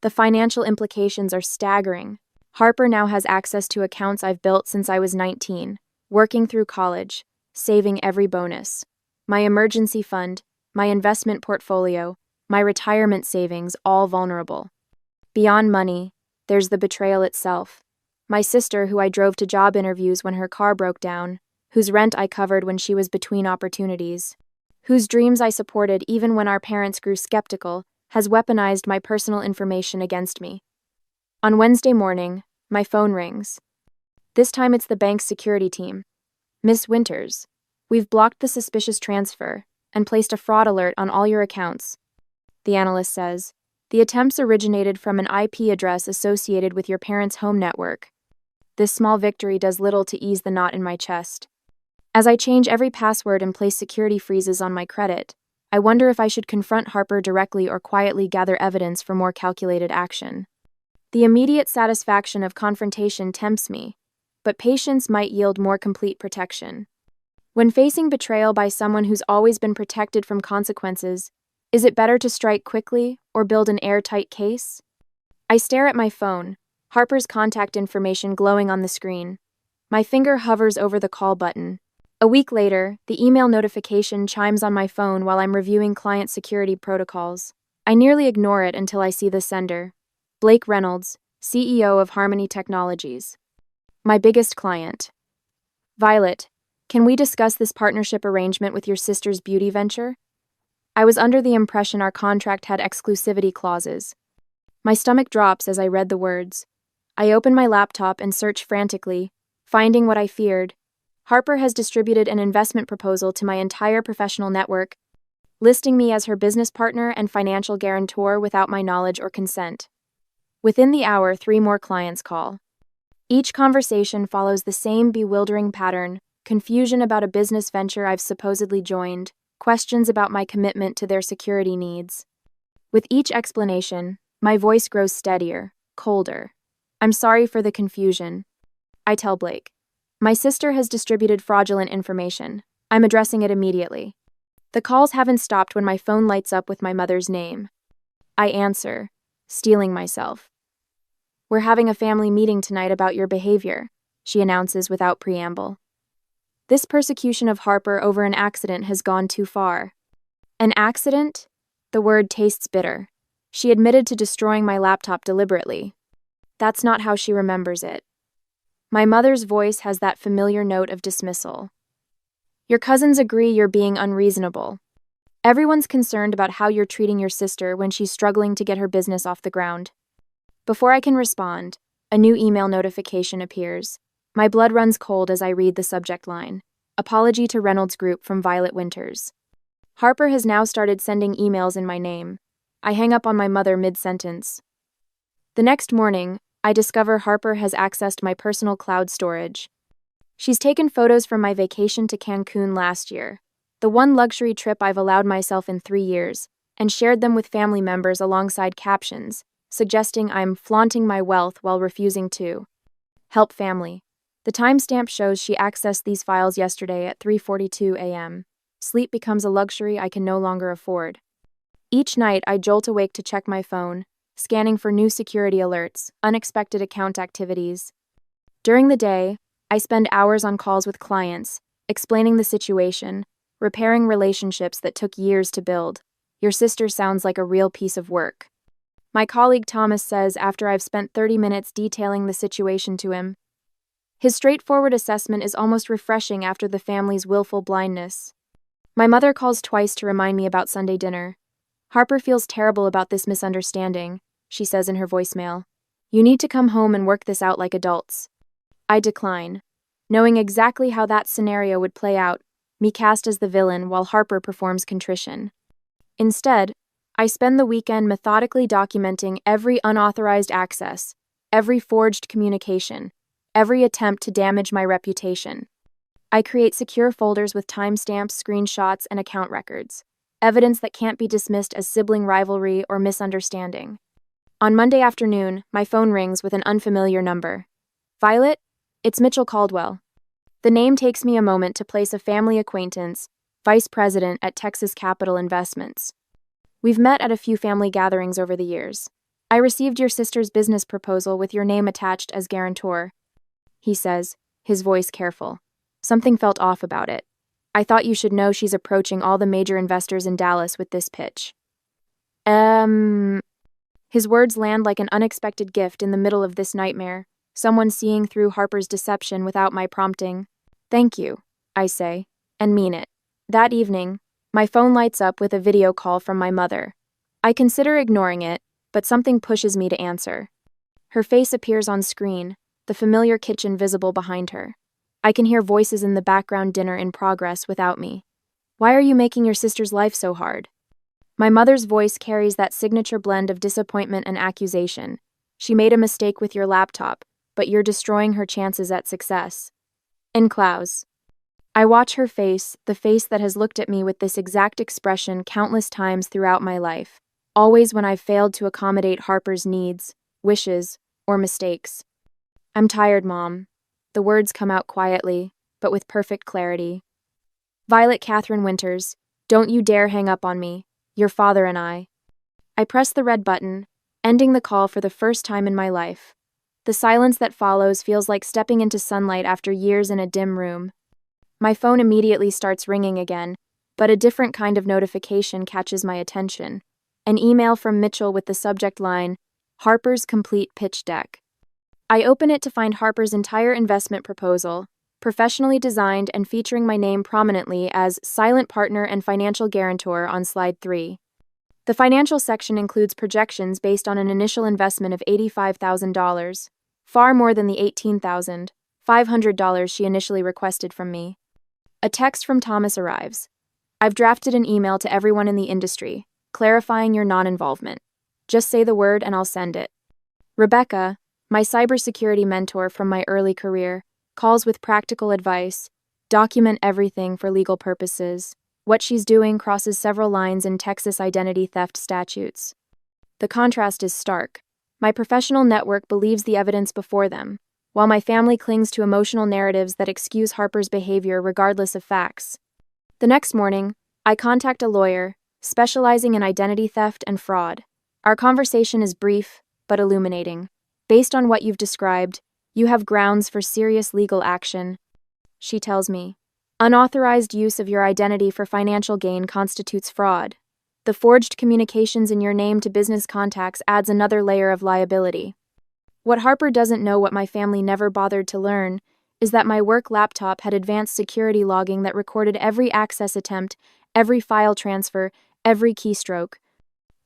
The financial implications are staggering. Harper now has access to accounts I've built since I was 19, working through college, saving every bonus. My emergency fund, my investment portfolio, my retirement savings, all vulnerable. Beyond money, there's the betrayal itself. My sister, who I drove to job interviews when her car broke down, whose rent I covered when she was between opportunities, whose dreams I supported even when our parents grew skeptical, has weaponized my personal information against me. On Wednesday morning, my phone rings. This time it's the bank's security team. "Miss Winters, we've blocked the suspicious transfer and placed a fraud alert on all your accounts," the analyst says. "The attempts originated from an IP address associated with your parents' home network." This small victory does little to ease the knot in my chest. As I change every password and place security freezes on my credit, I wonder if I should confront Harper directly or quietly gather evidence for more calculated action. The immediate satisfaction of confrontation tempts me, but patience might yield more complete protection. When facing betrayal by someone who's always been protected from consequences, is it better to strike quickly or build an airtight case? I stare at my phone, Harper's contact information glowing on the screen. My finger hovers over the call button. A week later, the email notification chimes on my phone while I'm reviewing client security protocols. I nearly ignore it until I see the sender: Blake Reynolds, CEO of Harmony Technologies. My biggest client. "Violet, can we discuss this partnership arrangement with your sister's beauty venture? I was under the impression our contract had exclusivity clauses." My stomach drops as I read the words. I open my laptop and search frantically, finding what I feared. Harper has distributed an investment proposal to my entire professional network, listing me as her business partner and financial guarantor without my knowledge or consent. Within the hour, 3 more clients call. Each conversation follows the same bewildering pattern: confusion about a business venture I've supposedly joined, questions about my commitment to their security needs. With each explanation, my voice grows steadier, colder. "I'm sorry for the confusion," I tell Blake. "My sister has distributed fraudulent information. I'm addressing it immediately." The calls haven't stopped when my phone lights up with my mother's name. I answer, steeling myself. "We're having a family meeting tonight about your behavior," she announces without preamble. This persecution of Harper over an accident has gone too far. An accident? The word tastes bitter. She admitted to destroying my laptop deliberately. That's not how she remembers it. My mother's voice has that familiar note of dismissal. "Your cousins agree you're being unreasonable. Everyone's concerned about how you're treating your sister when she's struggling to get her business off the ground." Before I can respond, a new email notification appears. My blood runs cold as I read the subject line: "Apology to Reynolds Group from Violet Winters." Harper has now started sending emails in my name. I hang up on my mother mid-sentence. The next morning, I discover Harper has accessed my personal cloud storage. She's taken photos from my vacation to Cancun last year, the one luxury trip I've allowed myself in 3 years, and shared them with family members alongside captions, suggesting I'm flaunting my wealth while refusing to help family. The timestamp shows she accessed these files yesterday at 3:42 a.m. Sleep becomes a luxury I can no longer afford. Each night, I jolt awake to check my phone, scanning for new security alerts, unexpected account activities. During the day, I spend hours on calls with clients, explaining the situation, repairing relationships that took years to build. Your sister sounds like a real piece of work. My colleague Thomas says after I've spent 30 minutes detailing the situation to him. His straightforward assessment is almost refreshing after the family's willful blindness. My mother calls twice to remind me about Sunday dinner. Harper feels terrible about this misunderstanding, she says in her voicemail. You need to come home and work this out like adults. I decline, knowing exactly how that scenario would play out, me cast as the villain while Harper performs contrition. Instead, I spend the weekend methodically documenting every unauthorized access, every forged communication, every attempt to damage my reputation. I create secure folders with timestamps, screenshots, and account records, evidence that can't be dismissed as sibling rivalry or misunderstanding. On Monday afternoon, my phone rings with an unfamiliar number. Violet? It's Mitchell Caldwell. The name takes me a moment to place a family acquaintance, vice president at Texas Capital Investments. We've met at a few family gatherings over the years. I received your sister's business proposal with your name attached as guarantor, he says, his voice careful. Something felt off about it. I thought you should know she's approaching all the major investors in Dallas with this pitch. His words land like an unexpected gift in the middle of this nightmare, someone seeing through Harper's deception without my prompting. Thank you, I say, and mean it. That evening, my phone lights up with a video call from my mother. I consider ignoring it, but something pushes me to answer. Her face appears on screen, the familiar kitchen visible behind her. I can hear voices in the background, dinner in progress without me. Why are you making your sister's life so hard? My mother's voice carries that signature blend of disappointment and accusation. She made a mistake with your laptop, but you're destroying her chances at success. In Klaus. I watch her face, the face that has looked at me with this exact expression countless times throughout my life, always when I've failed to accommodate Harper's needs, wishes, or mistakes. I'm tired, Mom. The words come out quietly, but with perfect clarity. Violet Catherine Winters, don't you dare hang up on me, your father and I. I press the red button, ending the call for the first time in my life. The silence that follows feels like stepping into sunlight after years in a dim room. My phone immediately starts ringing again, but a different kind of notification catches my attention. An email from Mitchell with the subject line, Harper's Complete Pitch Deck. I open it to find Harper's entire investment proposal, professionally designed and featuring my name prominently as silent partner and financial guarantor on slide 3. The financial section includes projections based on an initial investment of $85,000, far more than the $18,500 she initially requested from me. A text from Thomas arrives. I've drafted an email to everyone in the industry, clarifying your non-involvement. Just say the word and I'll send it. Rebecca, my cybersecurity mentor from my early career, calls with practical advice, document everything for legal purposes. What she's doing crosses several lines in Texas identity theft statutes. The contrast is stark. My professional network believes the evidence before them, while my family clings to emotional narratives that excuse Harper's behavior regardless of facts. The next morning, I contact a lawyer, specializing in identity theft and fraud. Our conversation is brief, but illuminating. Based on what you've described, you have grounds for serious legal action, she tells me. Unauthorized use of your identity for financial gain constitutes fraud. The forged communications in your name to business contacts adds another layer of liability. What Harper doesn't know, what my family never bothered to learn, is that my work laptop had advanced security logging that recorded every access attempt, every file transfer, every keystroke.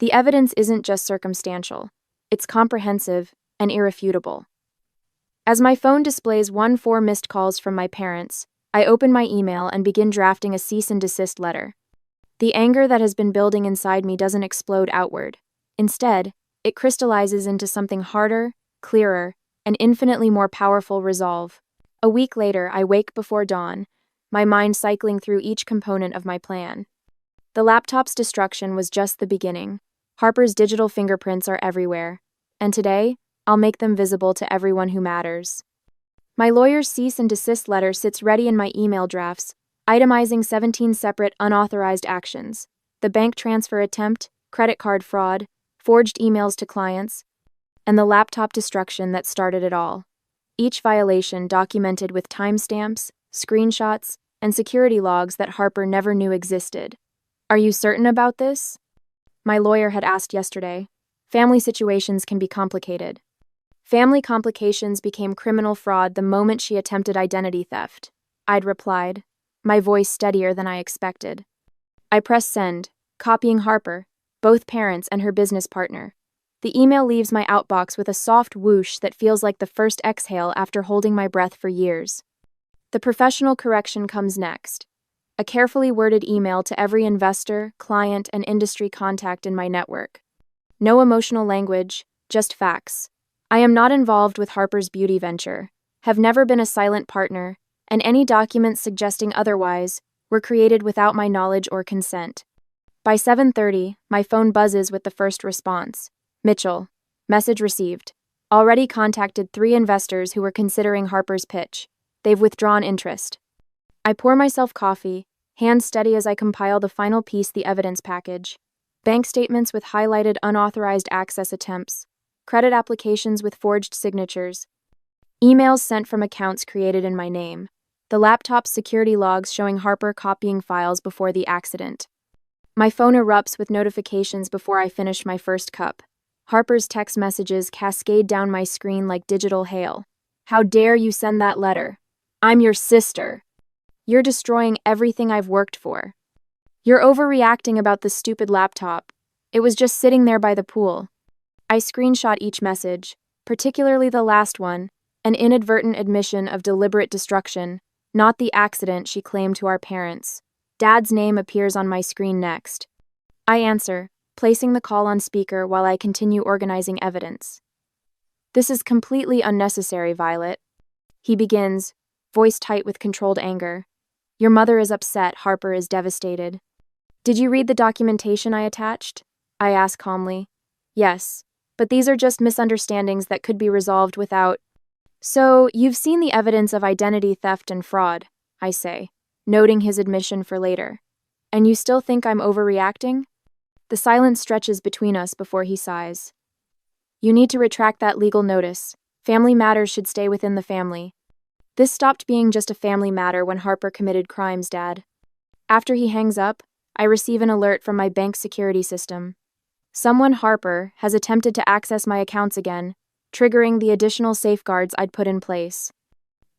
The evidence isn't just circumstantial. It's comprehensive and irrefutable. As my phone displays 4 missed calls from my parents, I open my email and begin drafting a cease and desist letter. The anger that has been building inside me doesn't explode outward. Instead, it crystallizes into something harder, clearer, and infinitely more powerful: resolve. A week later, I wake before dawn, my mind cycling through each component of my plan. The laptop's destruction was just the beginning. Harper's digital fingerprints are everywhere, and today, I'll make them visible to everyone who matters. My lawyer's cease and desist letter sits ready in my email drafts, itemizing 17 separate unauthorized actions: the bank transfer attempt, credit card fraud, forged emails to clients, and the laptop destruction that started it all. Each violation documented with timestamps, screenshots, and security logs that Harper never knew existed. "Are you certain about this?" my lawyer had asked yesterday. Family situations can be complicated. Family complications became criminal fraud the moment she attempted identity theft, I'd replied, my voice steadier than I expected. I press send, copying Harper, both parents and her business partner. The email leaves my outbox with a soft whoosh that feels like the first exhale after holding my breath for years. The professional correction comes next. A carefully worded email to every investor, client, and industry contact in my network. No emotional language, just facts. I am not involved with Harper's beauty venture, have never been a silent partner, and any documents suggesting otherwise were created without my knowledge or consent. By 7:30, my phone buzzes with the first response. Mitchell. Message received. Already contacted 3 investors who were considering Harper's pitch. They've withdrawn interest. I pour myself coffee, hands steady as I compile the final piece: the evidence package. Bank statements with highlighted unauthorized access attempts. Credit applications with forged signatures. Emails sent from accounts created in my name. The laptop's security logs showing Harper copying files before the accident. My phone erupts with notifications before I finish my first cup. Harper's text messages cascade down my screen like digital hail. "How dare you send that letter? I'm your sister. You're destroying everything I've worked for. You're overreacting about the stupid laptop. It was just sitting there by the pool." I screenshot each message, particularly the last one, an inadvertent admission of deliberate destruction, not the accident she claimed to our parents. Dad's name appears on my screen next. I answer, placing the call on speaker while I continue organizing evidence. "This is completely unnecessary, Violet." He begins, voice tight with controlled anger. "Your mother is upset, Harper is devastated." "Did you read the documentation I attached?" I ask calmly. "Yes, but these are just misunderstandings that could be resolved without—" "So, you've seen the evidence of identity theft and fraud," I say, noting his admission for later. "And you still think I'm overreacting?" The silence stretches between us before he sighs. "You need to retract that legal notice. Family matters should stay within the family. This stopped being just a family matter when Harper committed crimes, Dad." After he hangs up, I receive an alert from my bank security system. Someone, Harper, has attempted to access my accounts again, triggering the additional safeguards I'd put in place.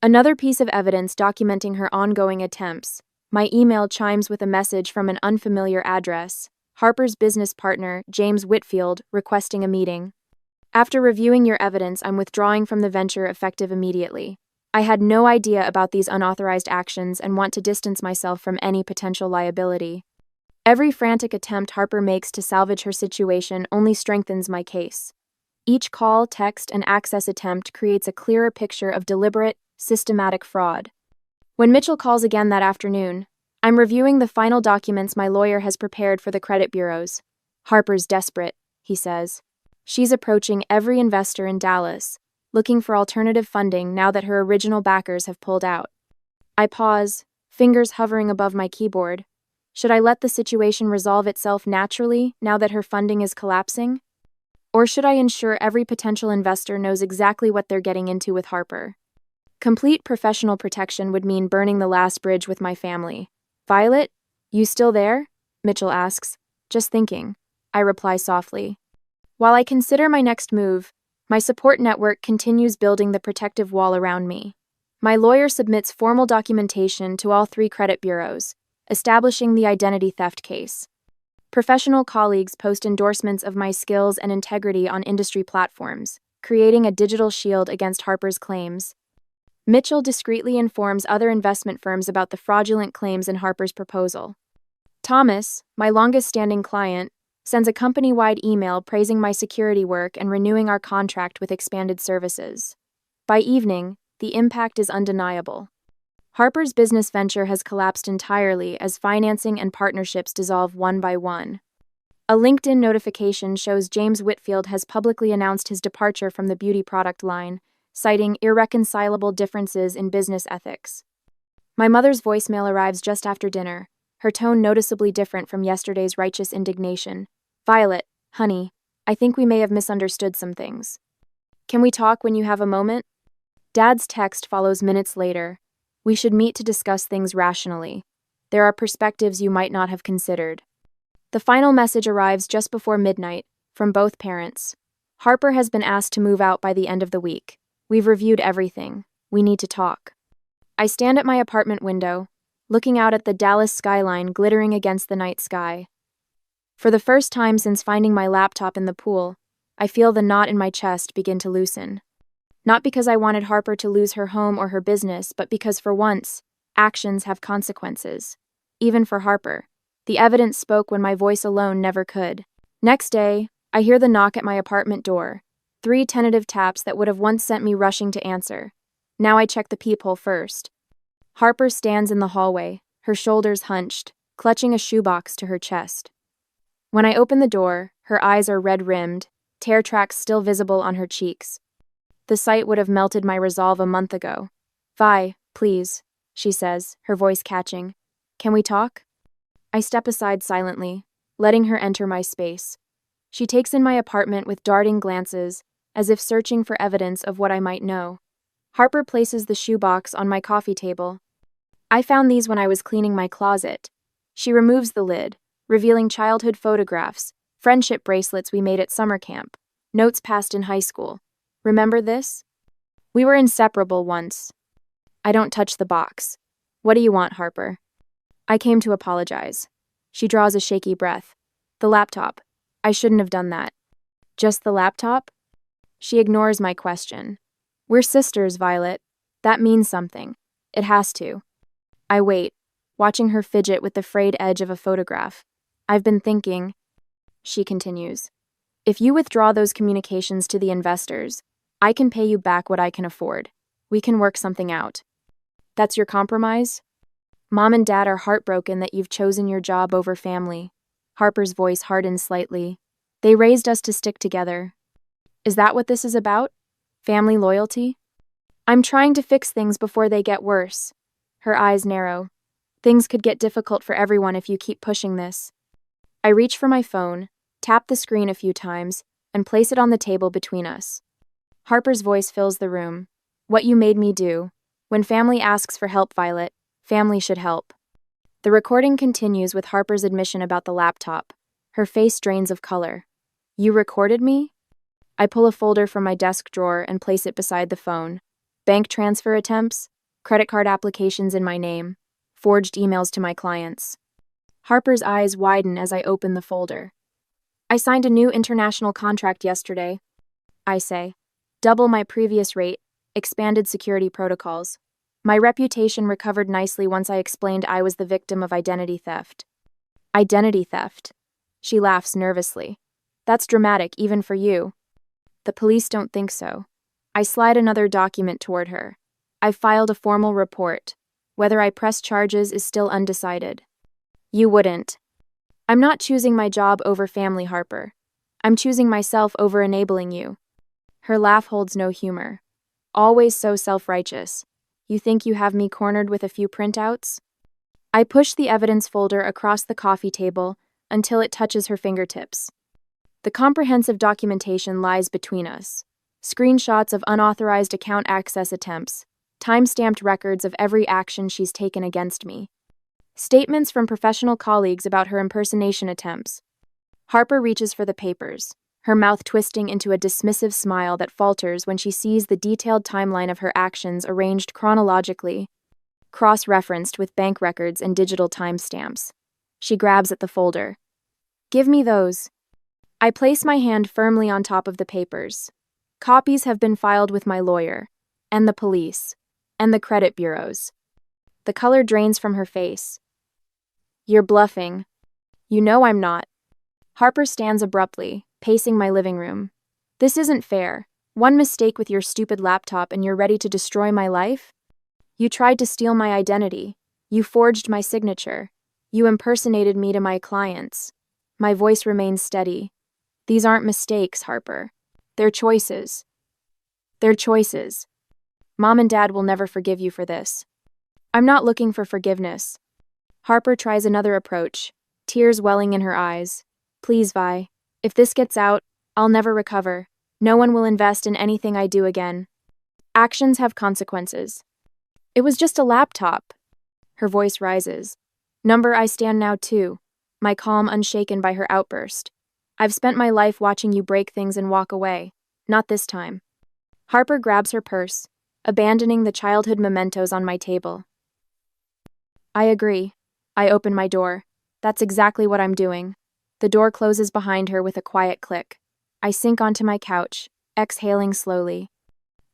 Another piece of evidence documenting her ongoing attempts. My email chimes with a message from an unfamiliar address. Harper's business partner, James Whitfield, requesting a meeting. "After reviewing your evidence, I'm withdrawing from the venture effective immediately. I had no idea about these unauthorized actions and want to distance myself from any potential liability." Every frantic attempt Harper makes to salvage her situation only strengthens my case. Each call, text, and access attempt creates a clearer picture of deliberate, systematic fraud. When Mitchell calls again that afternoon, I'm reviewing the final documents my lawyer has prepared for the credit bureaus. "Harper's desperate," he says. "She's approaching every investor in Dallas, looking for alternative funding now that her original backers have pulled out." I pause, fingers hovering above my keyboard. Should I let the situation resolve itself naturally now that her funding is collapsing? Or should I ensure every potential investor knows exactly what they're getting into with Harper? Complete professional protection would mean burning the last bridge with my family. "Violet, you still there?" Mitchell asks. "Just thinking," I reply softly. While I consider my next move, my support network continues building the protective wall around me. My lawyer submits formal documentation to all 3 credit bureaus, establishing the identity theft case. Professional colleagues post endorsements of my skills and integrity on industry platforms, creating a digital shield against Harper's claims. Mitchell discreetly informs other investment firms about the fraudulent claims in Harper's proposal. Thomas, my longest-standing client, Sends a company-wide email praising my security work and renewing our contract with expanded services. By evening, the impact is undeniable. Harper's business venture has collapsed entirely as financing and partnerships dissolve one by one. A LinkedIn notification shows James Whitfield has publicly announced his departure from the beauty product line, citing irreconcilable differences in business ethics. My mother's voicemail arrives just after dinner, her tone noticeably different from yesterday's righteous indignation. "Violet, honey, I think we may have misunderstood some things. Can we talk when you have a moment?" Dad's text follows minutes later. "We should meet to discuss things rationally. There are perspectives you might not have considered." The final message arrives just before midnight, from both parents. "Harper has been asked to move out by the end of the week. We've reviewed everything. We need to talk." I stand at my apartment window, looking out at the Dallas skyline glittering against the night sky. For the first time since finding my laptop in the pool, I feel the knot in my chest begin to loosen. Not because I wanted Harper to lose her home or her business, but because for once, actions have consequences. Even for Harper. The evidence spoke when my voice alone never could. Next day, I hear the knock at my apartment door. 3 tentative taps that would have once sent me rushing to answer. Now I check the peephole first. Harper stands in the hallway, her shoulders hunched, clutching a shoebox to her chest. When I open the door, her eyes are red-rimmed, tear tracks still visible on her cheeks. The sight would have melted my resolve a month ago. "Vi, please," she says, her voice catching. "Can we talk?" I step aside silently, letting her enter my space. She takes in my apartment with darting glances, as if searching for evidence of what I might know. Harper places the shoebox on my coffee table. "I found these when I was cleaning my closet." She removes the lid, revealing childhood photographs, friendship bracelets we made at summer camp, notes passed in high school. "Remember this? We were inseparable once." I don't touch the box. "What do you want, Harper?" "I came to apologize." She draws a shaky breath. "The laptop. I shouldn't have done that." "Just the laptop?" She ignores my question. "We're sisters, Violet. That means something. It has to." I wait, watching her fidget with the frayed edge of a photograph. "I've been thinking," she continues. "If you withdraw those communications to the investors, I can pay you back what I can afford. We can work something out." "That's your compromise?" "Mom and Dad are heartbroken that you've chosen your job over family." Harper's voice hardened slightly. "They raised us to stick together." "Is that what this is about? Family loyalty?" "I'm trying to fix things before they get worse." Her eyes narrow. "Things could get difficult for everyone if you keep pushing this." I reach for my phone, tap the screen a few times, and place it on the table between us. Harper's voice fills the room. "What you made me do. When family asks for help, Violet, family should help." The recording continues with Harper's admission about the laptop. Her face drains of color. "You recorded me?" I pull a folder from my desk drawer and place it beside the phone. Bank transfer attempts, credit card applications in my name, forged emails to my clients. Harper's eyes widen as I open the folder. "I signed a new international contract yesterday," I say. "Double my previous rate, expanded security protocols. My reputation recovered nicely once I explained I was the victim of identity theft." "Identity theft?" She laughs nervously. "That's dramatic, even for you." "The police don't think so." I slide another document toward her. "I've filed a formal report. Whether I press charges is still undecided." "You wouldn't." "I'm not choosing my job over family, Harper. I'm choosing myself over enabling you." Her laugh holds no humor. "Always so self-righteous. You think you have me cornered with a few printouts?" I push the evidence folder across the coffee table until it touches her fingertips. The comprehensive documentation lies between us. Screenshots of unauthorized account access attempts, time-stamped records of every action she's taken against me. Statements from professional colleagues about her impersonation attempts. Harper reaches for the papers, her mouth twisting into a dismissive smile that falters when she sees the detailed timeline of her actions arranged chronologically, cross-referenced with bank records and digital timestamps. She grabs at the folder. "Give me those." I place my hand firmly on top of the papers. Copies have been filed with my lawyer, and the police, and the credit bureaus. The color drains from her face. "You're bluffing." "You know I'm not." Harper stands abruptly, pacing my living room. This isn't fair. One mistake with your stupid laptop and you're ready to destroy my life? You tried to steal my identity. You forged my signature. You impersonated me to my clients. My voice remains steady. These aren't mistakes, Harper. They're choices. They're choices. Mom and Dad will never forgive you for this. I'm not looking for forgiveness. Harper tries another approach, tears welling in her eyes. Please, Vi. If this gets out, I'll never recover. No one will invest in anything I do again. Actions have consequences. It was just a laptop. Her voice rises. Number I stand now too, my calm unshaken by her outburst. I've spent my life watching you break things and walk away. Not this time. Harper grabs her purse, abandoning the childhood mementos on my table. I agree. I open my door. That's exactly what I'm doing. The door closes behind her with a quiet click. I sink onto my couch, exhaling slowly.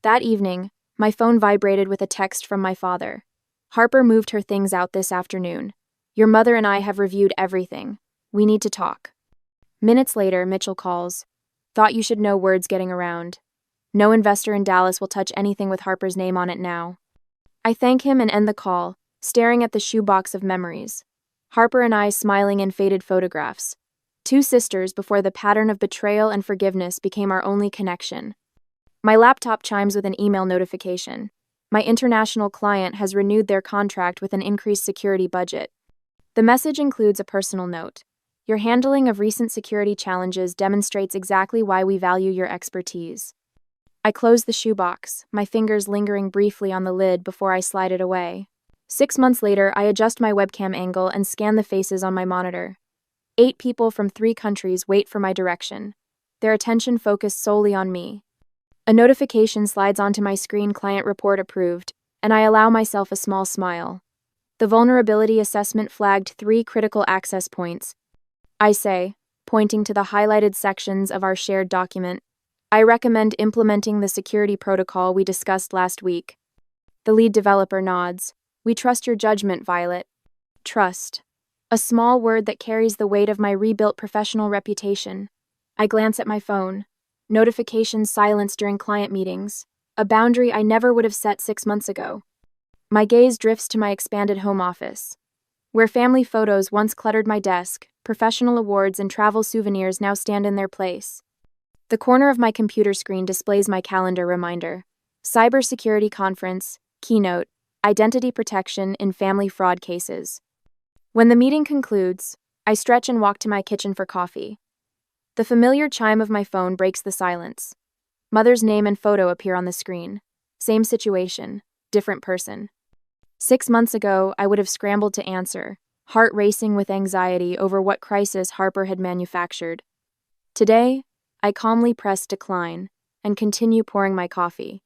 That evening, my phone vibrated with a text from my father. Harper moved her things out this afternoon. Your mother and I have reviewed everything. We need to talk. Minutes later, Mitchell calls. Thought you should know word's getting around. No investor in Dallas will touch anything with Harper's name on it now. I thank him and end the call, staring at the shoebox of memories. Harper and I smiling in faded photographs. Two sisters before the pattern of betrayal and forgiveness became our only connection. My laptop chimes with an email notification. My international client has renewed their contract with an increased security budget. The message includes a personal note. Your handling of recent security challenges demonstrates exactly why we value your expertise. I close the shoebox, my fingers lingering briefly on the lid before I slide it away. 6 months later, I adjust my webcam angle and scan the faces on my monitor. 8 people from 3 countries wait for my direction, their attention focused solely on me. A notification slides onto my screen, client report approved, and I allow myself a small smile. The vulnerability assessment flagged 3 critical access points. I say, pointing to the highlighted sections of our shared document, I recommend implementing the security protocol we discussed last week. The lead developer nods. We trust your judgment, Violet. Trust. A small word that carries the weight of my rebuilt professional reputation. I glance at my phone. Notifications silenced during client meetings, a boundary I never would have set 6 months ago. My gaze drifts to my expanded home office. Where family photos once cluttered my desk, professional awards and travel souvenirs now stand in their place. The corner of my computer screen displays my calendar reminder. Cybersecurity Conference, Keynote, Identity Protection in Family Fraud Cases. When the meeting concludes, I stretch and walk to my kitchen for coffee. The familiar chime of my phone breaks the silence. Mother's name and photo appear on the screen. Same situation, different person. 6 months ago, I would have scrambled to answer, heart racing with anxiety over what crisis Harper had manufactured. Today, I calmly press decline and continue pouring my coffee.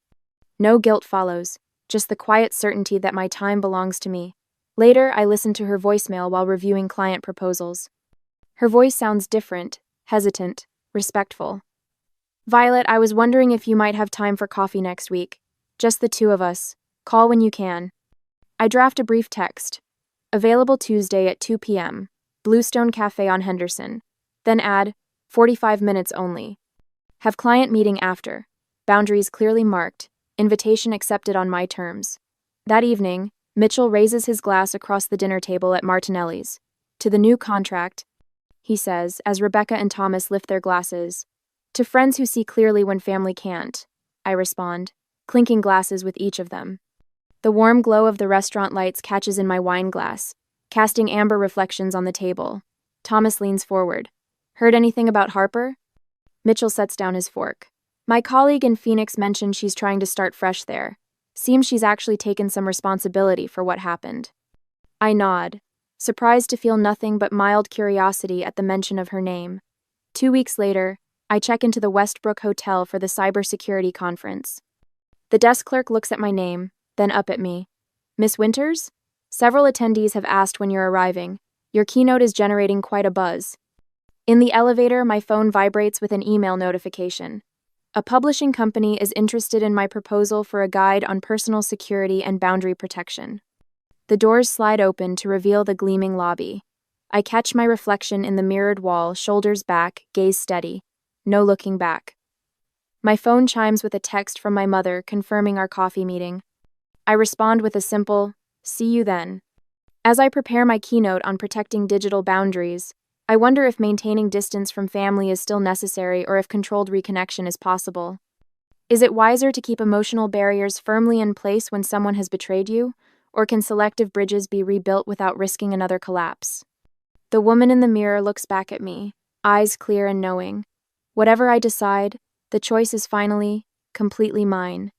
No guilt follows, just the quiet certainty that my time belongs to me. Later, I listen to her voicemail while reviewing client proposals. Her voice sounds different, hesitant, respectful. Violet, I was wondering if you might have time for coffee next week. Just the 2 of us. Call when you can. I draft a brief text. Available Tuesday at 2 p.m. Bluestone Cafe on Henderson. Then add, 45 minutes only. Have client meeting after. Boundaries clearly marked. Invitation accepted on my terms. That evening, Mitchell raises his glass across the dinner table at Martinelli's. To the new contract, he says, as Rebecca and Thomas lift their glasses. To friends who see clearly when family can't, I respond, clinking glasses with each of them. The warm glow of the restaurant lights catches in my wine glass, casting amber reflections on the table. Thomas leans forward. Heard anything about Harper? Mitchell sets down his fork. My colleague in Phoenix mentioned she's trying to start fresh there. Seems she's actually taken some responsibility for what happened. I nod, surprised to feel nothing but mild curiosity at the mention of her name. 2 weeks later, I check into the Westbrook Hotel for the cybersecurity conference. The desk clerk looks at my name, then up at me. Miss Winters? Several attendees have asked when you're arriving. Your keynote is generating quite a buzz. In the elevator, my phone vibrates with an email notification. A publishing company is interested in my proposal for a guide on personal security and boundary protection. The doors slide open to reveal the gleaming lobby. I catch my reflection in the mirrored wall, shoulders back, gaze steady. No looking back. My phone chimes with a text from my mother confirming our coffee meeting. I respond with a simple, "See you then." As I prepare my keynote on protecting digital boundaries, I wonder if maintaining distance from family is still necessary or if controlled reconnection is possible. Is it wiser to keep emotional barriers firmly in place when someone has betrayed you, or can selective bridges be rebuilt without risking another collapse? The woman in the mirror looks back at me, eyes clear and knowing. Whatever I decide, the choice is finally, completely mine.